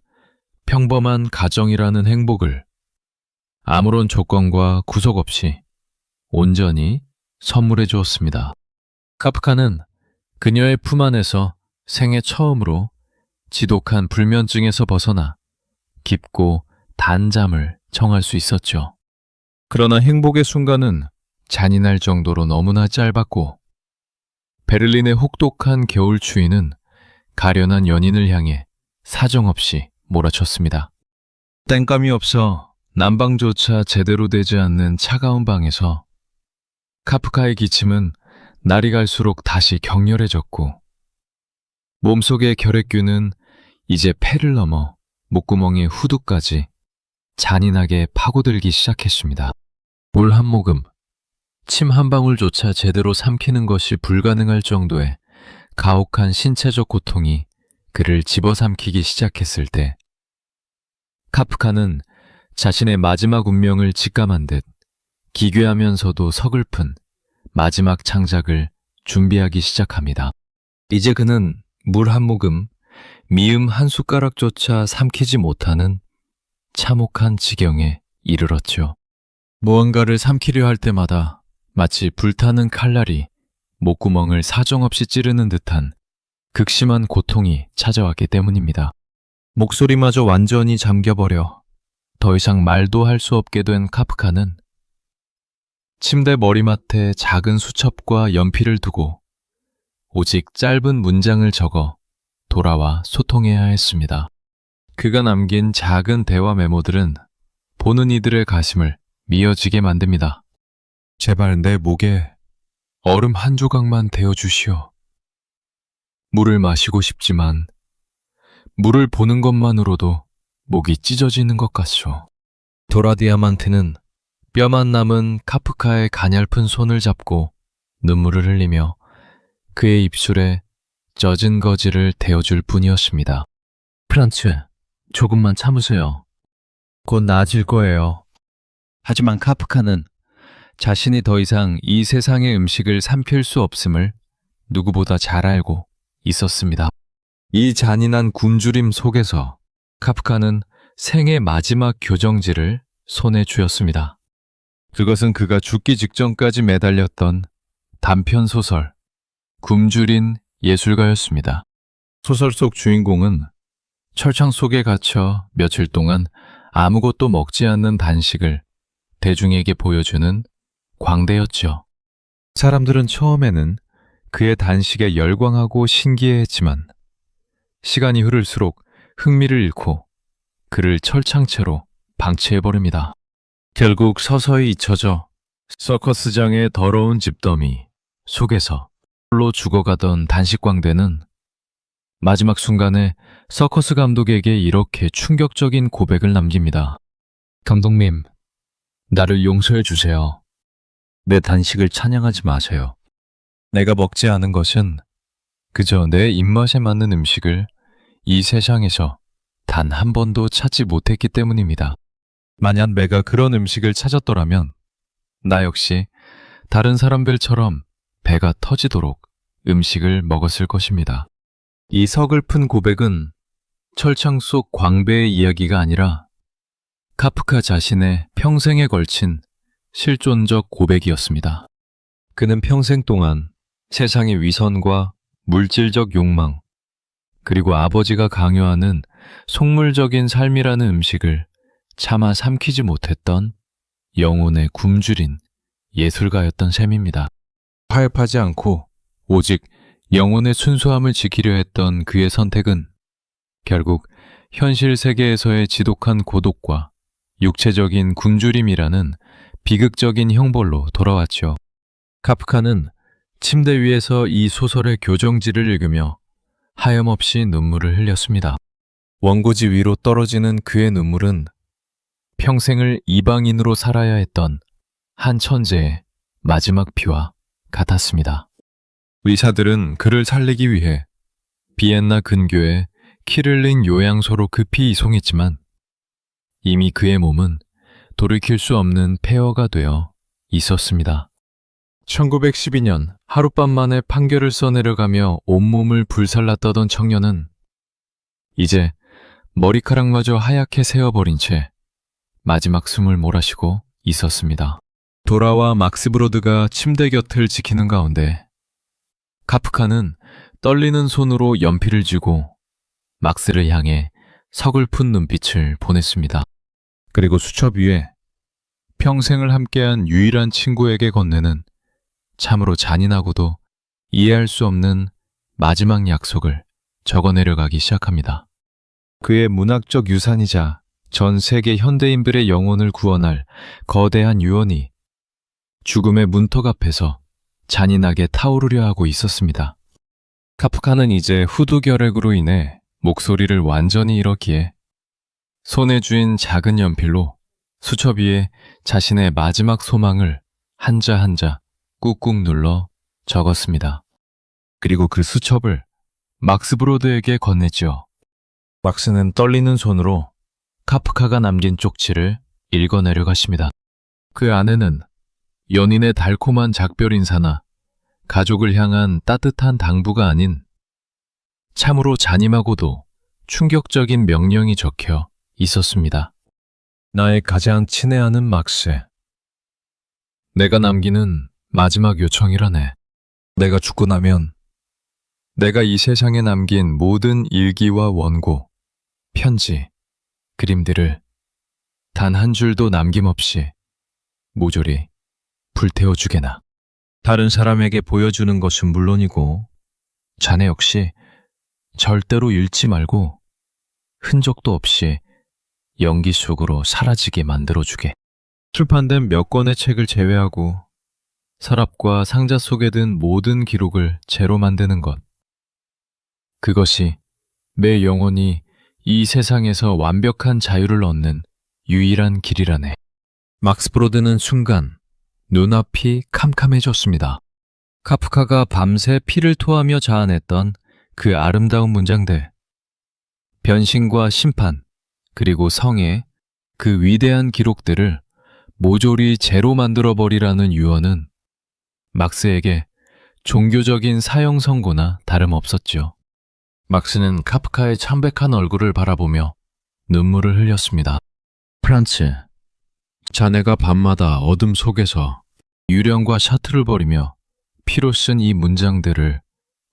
Speaker 1: 평범한 가정이라는 행복을 아무런 조건과 구속 없이 온전히 선물해 주었습니다. 카프카는 그녀의 품 안에서 생애 처음으로 지독한 불면증에서 벗어나 깊고 단 잠을 청할 수 있었죠. 그러나 행복의 순간은 잔인할 정도로 너무나 짧았고 베를린의 혹독한 겨울 추위는 가련한 연인을 향해 사정없이 몰아쳤습니다. 땡감이 없어 난방조차 제대로 되지 않는 차가운 방에서 카프카의 기침은 날이 갈수록 다시 격렬해졌고 몸속의 결핵균은 이제 폐를 넘어 목구멍의 후두까지 잔인하게 파고들기 시작했습니다. 물 한 모금, 침 한 방울조차 제대로 삼키는 것이 불가능할 정도의 가혹한 신체적 고통이 그를 집어삼키기 시작했을 때 카프카는 자신의 마지막 운명을 직감한 듯 기괴하면서도 서글픈 마지막 창작을 준비하기 시작합니다. 이제 그는 물 한 모금, 미음 한 숟가락조차 삼키지 못하는 참혹한 지경에 이르렀죠. 무언가를 삼키려 할 때마다 마치 불타는 칼날이 목구멍을 사정없이 찌르는 듯한 극심한 고통이 찾아왔기 때문입니다. 목소리마저 완전히 잠겨버려 더 이상 말도 할 수 없게 된 카프카는 침대 머리맡에 작은 수첩과 연필을 두고 오직 짧은 문장을 적어 도라와 소통해야 했습니다. 그가 남긴 작은 대화 메모들은 보는 이들의 가슴을 미어지게 만듭니다. 제발 내 목에 얼음 한 조각만 데워주시오. 물을 마시고 싶지만 물을 보는 것만으로도 목이 찢어지는 것 같소. 도라 디아만트는 뼈만 남은 카프카의 가냘픈 손을 잡고 눈물을 흘리며 그의 입술에 젖은 거지를 데워줄 뿐이었습니다.
Speaker 2: 프란츠, 조금만 참으세요.
Speaker 1: 곧 나아질 거예요.
Speaker 2: 하지만 카프카는 자신이 더 이상 이 세상의 음식을 삼킬 수 없음을 누구보다 잘 알고 있었습니다. 이 잔인한 굶주림 속에서 카프카는 생의 마지막 교정지를 손에 쥐었습니다. 그것은 그가 죽기 직전까지 매달렸던 단편 소설 굶주린 예술가였습니다. 소설 속 주인공은 철창 속에 갇혀 며칠 동안 아무것도 먹지 않는 단식을 대중에게 보여주는 광대였죠. 사람들은 처음에는 그의 단식에 열광하고 신기해했지만 시간이 흐를수록 흥미를 잃고 그를 철창채로 방치해버립니다. 결국 서서히 잊혀져 서커스장의 더러운 집더미 속에서 홀로 죽어가던 단식광대는 마지막 순간에 서커스 감독에게 이렇게 충격적인 고백을 남깁니다. 감독님, 나를 용서해 주세요. 내 단식을 찬양하지 마세요. 내가 먹지 않은 것은 그저 내 입맛에 맞는 음식을 이 세상에서 단 한 번도 찾지 못했기 때문입니다. 만약 내가 그런 음식을 찾았더라면 나 역시 다른 사람들처럼 배가 터지도록 음식을 먹었을 것입니다. 이 서글픈 고백은 철창 속 광배의 이야기가 아니라 카프카 자신의 평생에 걸친 실존적 고백이었습니다. 그는 평생 동안 세상의 위선과 물질적 욕망, 그리고 아버지가 강요하는 속물적인 삶이라는 음식을 차마 삼키지 못했던 영혼의 굶주린 예술가였던 셈입니다. 타협하지 않고 오직 영혼의 순수함을 지키려 했던 그의 선택은 결국 현실 세계에서의 지독한 고독과 육체적인 굶주림이라는 비극적인 형벌로 돌아왔죠. 카프카는 침대 위에서 이 소설의 교정지를 읽으며 하염없이 눈물을 흘렸습니다. 원고지 위로 떨어지는 그의 눈물은 평생을 이방인으로 살아야 했던 한 천재의 마지막 피와 같았습니다. 의사들은 그를 살리기 위해 비엔나 근교의 키를린 요양소로 급히 이송했지만 이미 그의 몸은 돌이킬 수 없는 폐허가 되어 있었습니다. 1912년 하룻밤 만에 판결을 써내려가며 온몸을 불살랐다던 청년은 이제 머리카락마저 하얗게 새어버린 채 마지막 숨을 몰아쉬고 있었습니다. 도라와 막스브로드가 침대 곁을 지키는 가운데 카프카는 떨리는 손으로 연필을 쥐고 막스를 향해 서글픈 눈빛을 보냈습니다. 그리고 수첩 위에 평생을 함께한 유일한 친구에게 건네는 참으로 잔인하고도 이해할 수 없는 마지막 약속을 적어내려가기 시작합니다. 그의 문학적 유산이자 전 세계 현대인들의 영혼을 구원할 거대한 유언이 죽음의 문턱 앞에서 잔인하게 타오르려 하고 있었습니다. 카프카는 이제 후두결핵으로 인해 목소리를 완전히 잃었기에 손에 쥔 작은 연필로 수첩 위에 자신의 마지막 소망을 한자 한자 꾹꾹 눌러 적었습니다. 그리고 그 수첩을 막스브로드에게 건넸지요. 막스는 떨리는 손으로 카프카가 남긴 쪽지를 읽어내려갔습니다. 그 안에는 연인의 달콤한 작별 인사나 가족을 향한 따뜻한 당부가 아닌 참으로 잔인하고도 충격적인 명령이 적혀 있었습니다. 나의 가장 친애하는 막스. 내가 남기는 마지막 요청이라네. 내가 죽고 나면 내가 이 세상에 남긴 모든 일기와 원고, 편지, 그림들을 단 한 줄도 남김없이 모조리 불태워주게나. 다른 사람에게 보여주는 것은 물론이고 자네 역시 절대로 잃지 말고 흔적도 없이 연기 속으로 사라지게 만들어주게. 출판된 몇 권의 책을 제외하고 서랍과 상자 속에 든 모든 기록을 제로 만드는 것. 그것이 내 영혼이 이 세상에서 완벽한 자유를 얻는 유일한 길이라네. 막스브로드는 순간 눈앞이 캄캄해졌습니다. 카프카가 밤새 피를 토하며 자아냈던 그 아름다운 문장들, 변신과 심판, 그리고 성의 그 위대한 기록들을 모조리 제로 만들어버리라는 유언은 막스에게 종교적인 사형 선고나 다름없었죠. 막스는 카프카의 참백한 얼굴을 바라보며 눈물을 흘렸습니다. 프란츠, 자네가 밤마다 어둠 속에서 유령과 샤트를 벌이며 피로 쓴 이 문장들을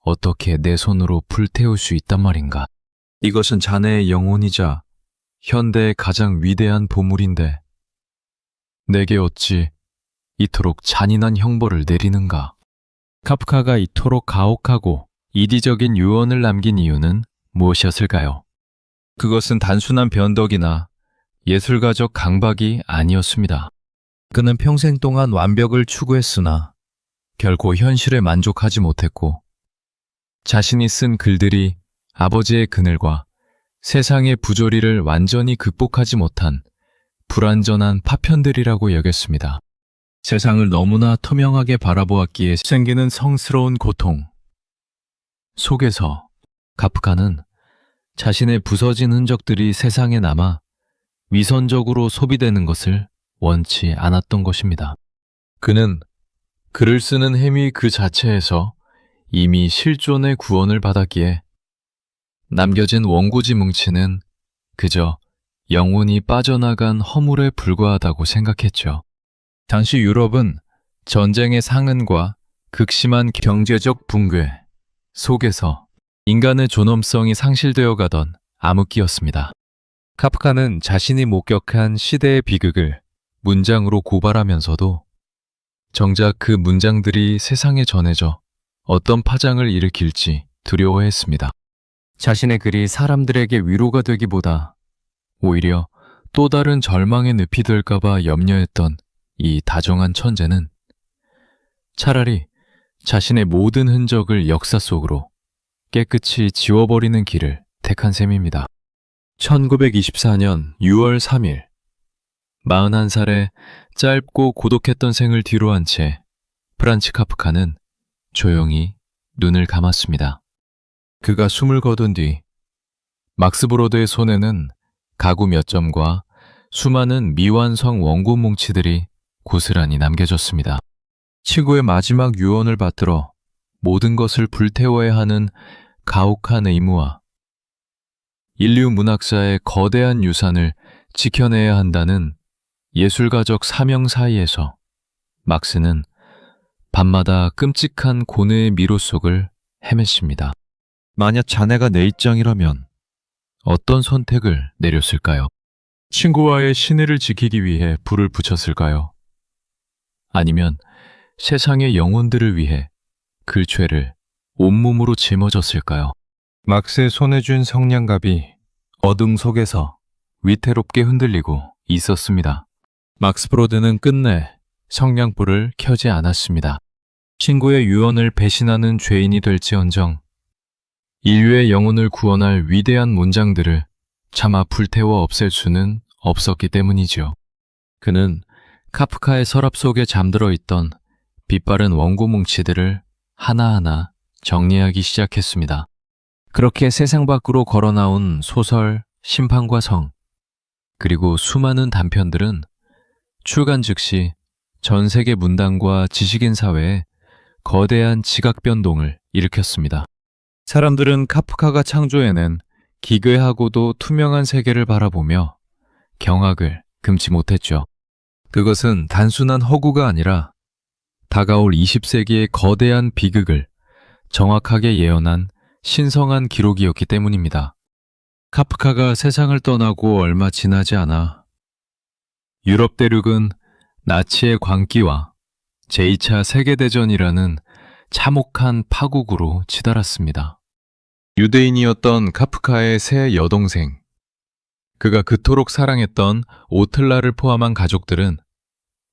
Speaker 2: 어떻게 내 손으로 불태울 수 있단 말인가? 이것은 자네의 영혼이자 현대의 가장 위대한 보물인데 내게 어찌 이토록 잔인한 형벌을 내리는가? 카프카가 이토록 가혹하고 이디적인 유언을 남긴 이유는 무엇이었을까요? 그것은 단순한 변덕이나 예술가적 강박이 아니었습니다. 그는 평생 동안 완벽을 추구했으나 결코 현실에 만족하지 못했고 자신이 쓴 글들이 아버지의 그늘과 세상의 부조리를 완전히 극복하지 못한 불완전한 파편들이라고 여겼습니다. 세상을 너무나 투명하게 바라보았기에 생기는 성스러운 고통 속에서 카프카는 자신의 부서진 흔적들이 세상에 남아 위선적으로 소비되는 것을 원치 않았던 것입니다. 그는 글을 쓰는 행위 그 자체에서 이미 실존의 구원을 받았기에 남겨진 원고지 뭉치는 그저 영혼이 빠져나간 허물에 불과하다고 생각했죠. 당시 유럽은 전쟁의 상흔과 극심한 경제적 붕괴 속에서 인간의 존엄성이 상실되어 가던 암흑기였습니다. 카프카는 자신이 목격한 시대의 비극을 문장으로 고발하면서도 정작 그 문장들이 세상에 전해져 어떤 파장을 일으킬지 두려워했습니다. 자신의 글이 사람들에게 위로가 되기보다 오히려 또 다른 절망의 늪이 될까봐 염려했던 이 다정한 천재는 차라리 자신의 모든 흔적을 역사 속으로 깨끗이 지워버리는 길을 택한 셈입니다. 1924년 6월 3일 41살의 짧고 고독했던 생을 뒤로한 채 프란츠 카프카는 조용히 눈을 감았습니다. 그가 숨을 거둔 뒤 막스 브로드의 손에는 가구 몇 점과 수많은 미완성 원고 뭉치들이 고스란히 남겨졌습니다. 치구의 마지막 유언을 받들어 모든 것을 불태워야 하는 가혹한 의무와 인류 문학사의 거대한 유산을 지켜내야 한다는 예술가적 사명 사이에서 막스는 밤마다 끔찍한 고뇌의 미로 속을 헤맸습니다. 만약 자네가 내 입장이라면 어떤 선택을 내렸을까요? 친구와의 신의를 지키기 위해 불을 붙였을까요? 아니면 세상의 영혼들을 위해 글죄를 온몸으로 짊어졌을까요? 막스의 손에 쥔 성냥갑이 어둠 속에서 위태롭게 흔들리고 있었습니다. 막스 브로드는 끝내 성냥불을 켜지 않았습니다. 친구의 유언을 배신하는 죄인이 될지언정 인류의 영혼을 구원할 위대한 문장들을 차마 불태워 없앨 수는 없었기 때문이지요. 그는 카프카의 서랍 속에 잠들어 있던 빛바른 원고 뭉치들을 하나하나 정리하기 시작했습니다. 그렇게 세상 밖으로 걸어나온 소설, 심판과 성, 그리고 수많은 단편들은 출간 즉시 전 세계 문단과 지식인 사회에 거대한 지각 변동을 일으켰습니다. 사람들은 카프카가 창조해낸 기괴하고도 투명한 세계를 바라보며 경악을 금치 못했죠. 그것은 단순한 허구가 아니라 다가올 20세기의 거대한 비극을 정확하게 예언한 신성한 기록이었기 때문입니다. 카프카가 세상을 떠나고 얼마 지나지 않아 유럽 대륙은 나치의 광기와 제2차 세계대전이라는 참혹한 파국으로 치달았습니다. 유대인이었던 카프카의 새 여동생, 그가 그토록 사랑했던 오틀라를 포함한 가족들은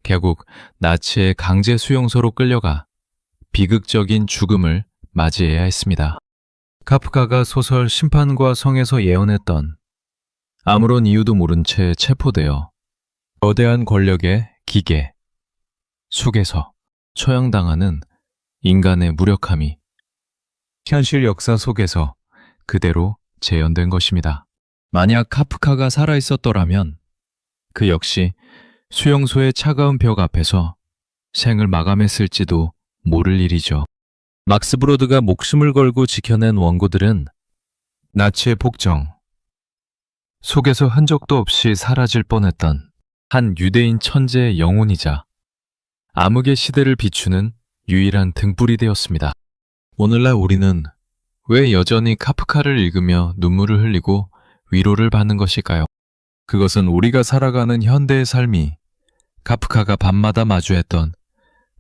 Speaker 2: 결국 나치의 강제 수용소로 끌려가 비극적인 죽음을 맞이해야 했습니다. 카프카가 소설 심판과 성에서 예언했던 아무런 이유도 모른 채 체포되어 거대한 권력의 기계 속에서 처형당하는 인간의 무력함이
Speaker 1: 현실 역사 속에서 그대로 재현된 것입니다. 만약 카프카가 살아있었더라면 그 역시 수용소의 차가운 벽 앞에서 생을 마감했을지도 모를 일이죠. 막스 브로드가 목숨을 걸고 지켜낸 원고들은 나치의 복정 속에서 흔적도 없이 사라질 뻔했던 한 유대인 천재의 영혼이자 암흑의 시대를 비추는 유일한 등불이 되었습니다. 오늘날 우리는 왜 여전히 카프카를 읽으며 눈물을 흘리고 위로를 받는 것일까요? 그것은 우리가 살아가는 현대의 삶이 카프카가 밤마다 마주했던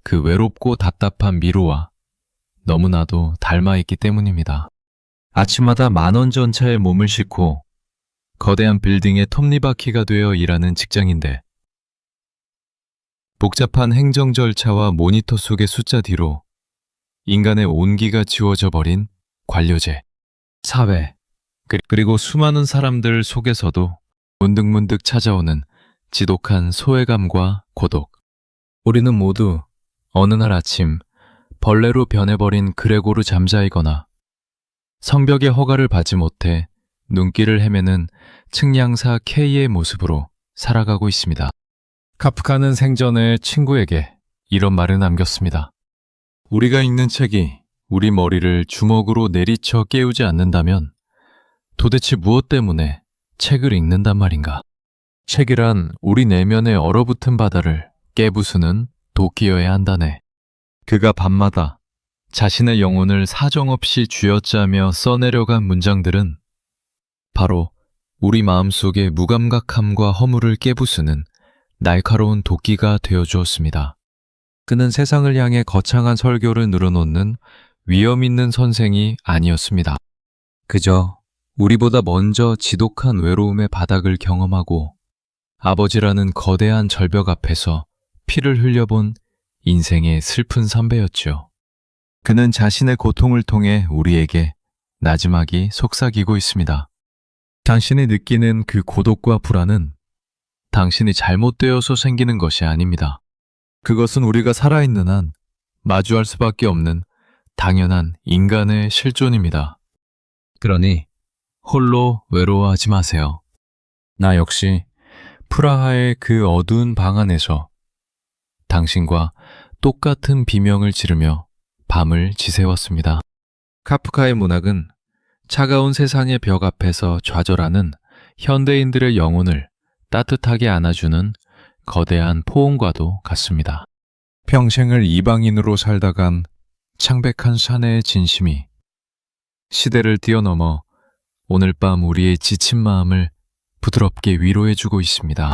Speaker 1: 그 외롭고 답답한 미로와 너무나도 닮아있기 때문입니다. 아침마다 만원 전차에 몸을 싣고 거대한 빌딩의 톱니바퀴가 되어 일하는 직장인들. 복잡한 행정 절차와 모니터 속의 숫자 뒤로 인간의 온기가 지워져 버린 관료제, 사회, 그리고 수많은 사람들 속에서도 문득문득 찾아오는 지독한 소외감과 고독. 우리는 모두 어느 날 아침 벌레로 변해버린 그레고르 잠자이거나 성벽의 허가를 받지 못해 눈길을 헤매는 측량사 K의 모습으로 살아가고 있습니다. 카프카는 생전에 친구에게 이런 말을 남겼습니다. 우리가 읽는 책이 우리 머리를 주먹으로 내리쳐 깨우지 않는다면 도대체 무엇 때문에 책을 읽는단 말인가? 책이란 우리 내면의 얼어붙은 바다를 깨부수는 도끼여야 한다네. 그가 밤마다 자신의 영혼을 사정없이 쥐어짜며 써내려간 문장들은 바로 우리 마음속의 무감각함과 허물을 깨부수는 날카로운 도끼가 되어주었습니다. 그는 세상을 향해 거창한 설교를 늘어놓는 위험 있는 선생이 아니었습니다. 그저 우리보다 먼저 지독한 외로움의 바닥을 경험하고 아버지라는 거대한 절벽 앞에서 피를 흘려본 인생의 슬픈 선배였죠. 그는 자신의 고통을 통해 우리에게 나지막이 속삭이고 있습니다. 당신이 느끼는 그 고독과 불안은 당신이 잘못되어서 생기는 것이 아닙니다. 그것은 우리가 살아있는 한 마주할 수밖에 없는 당연한 인간의 실존입니다. 그러니 홀로 외로워하지 마세요. 나 역시 프라하의 그 어두운 방 안에서 당신과 똑같은 비명을 지르며 밤을 지새웠습니다. 카프카의 문학은 차가운 세상의 벽 앞에서 좌절하는 현대인들의 영혼을 따뜻하게 안아주는 거대한 포옹과도 같습니다. 평생을 이방인으로 살다간 창백한 사내의 진심이 시대를 뛰어넘어 오늘 밤 우리의 지친 마음을 부드럽게 위로해주고 있습니다.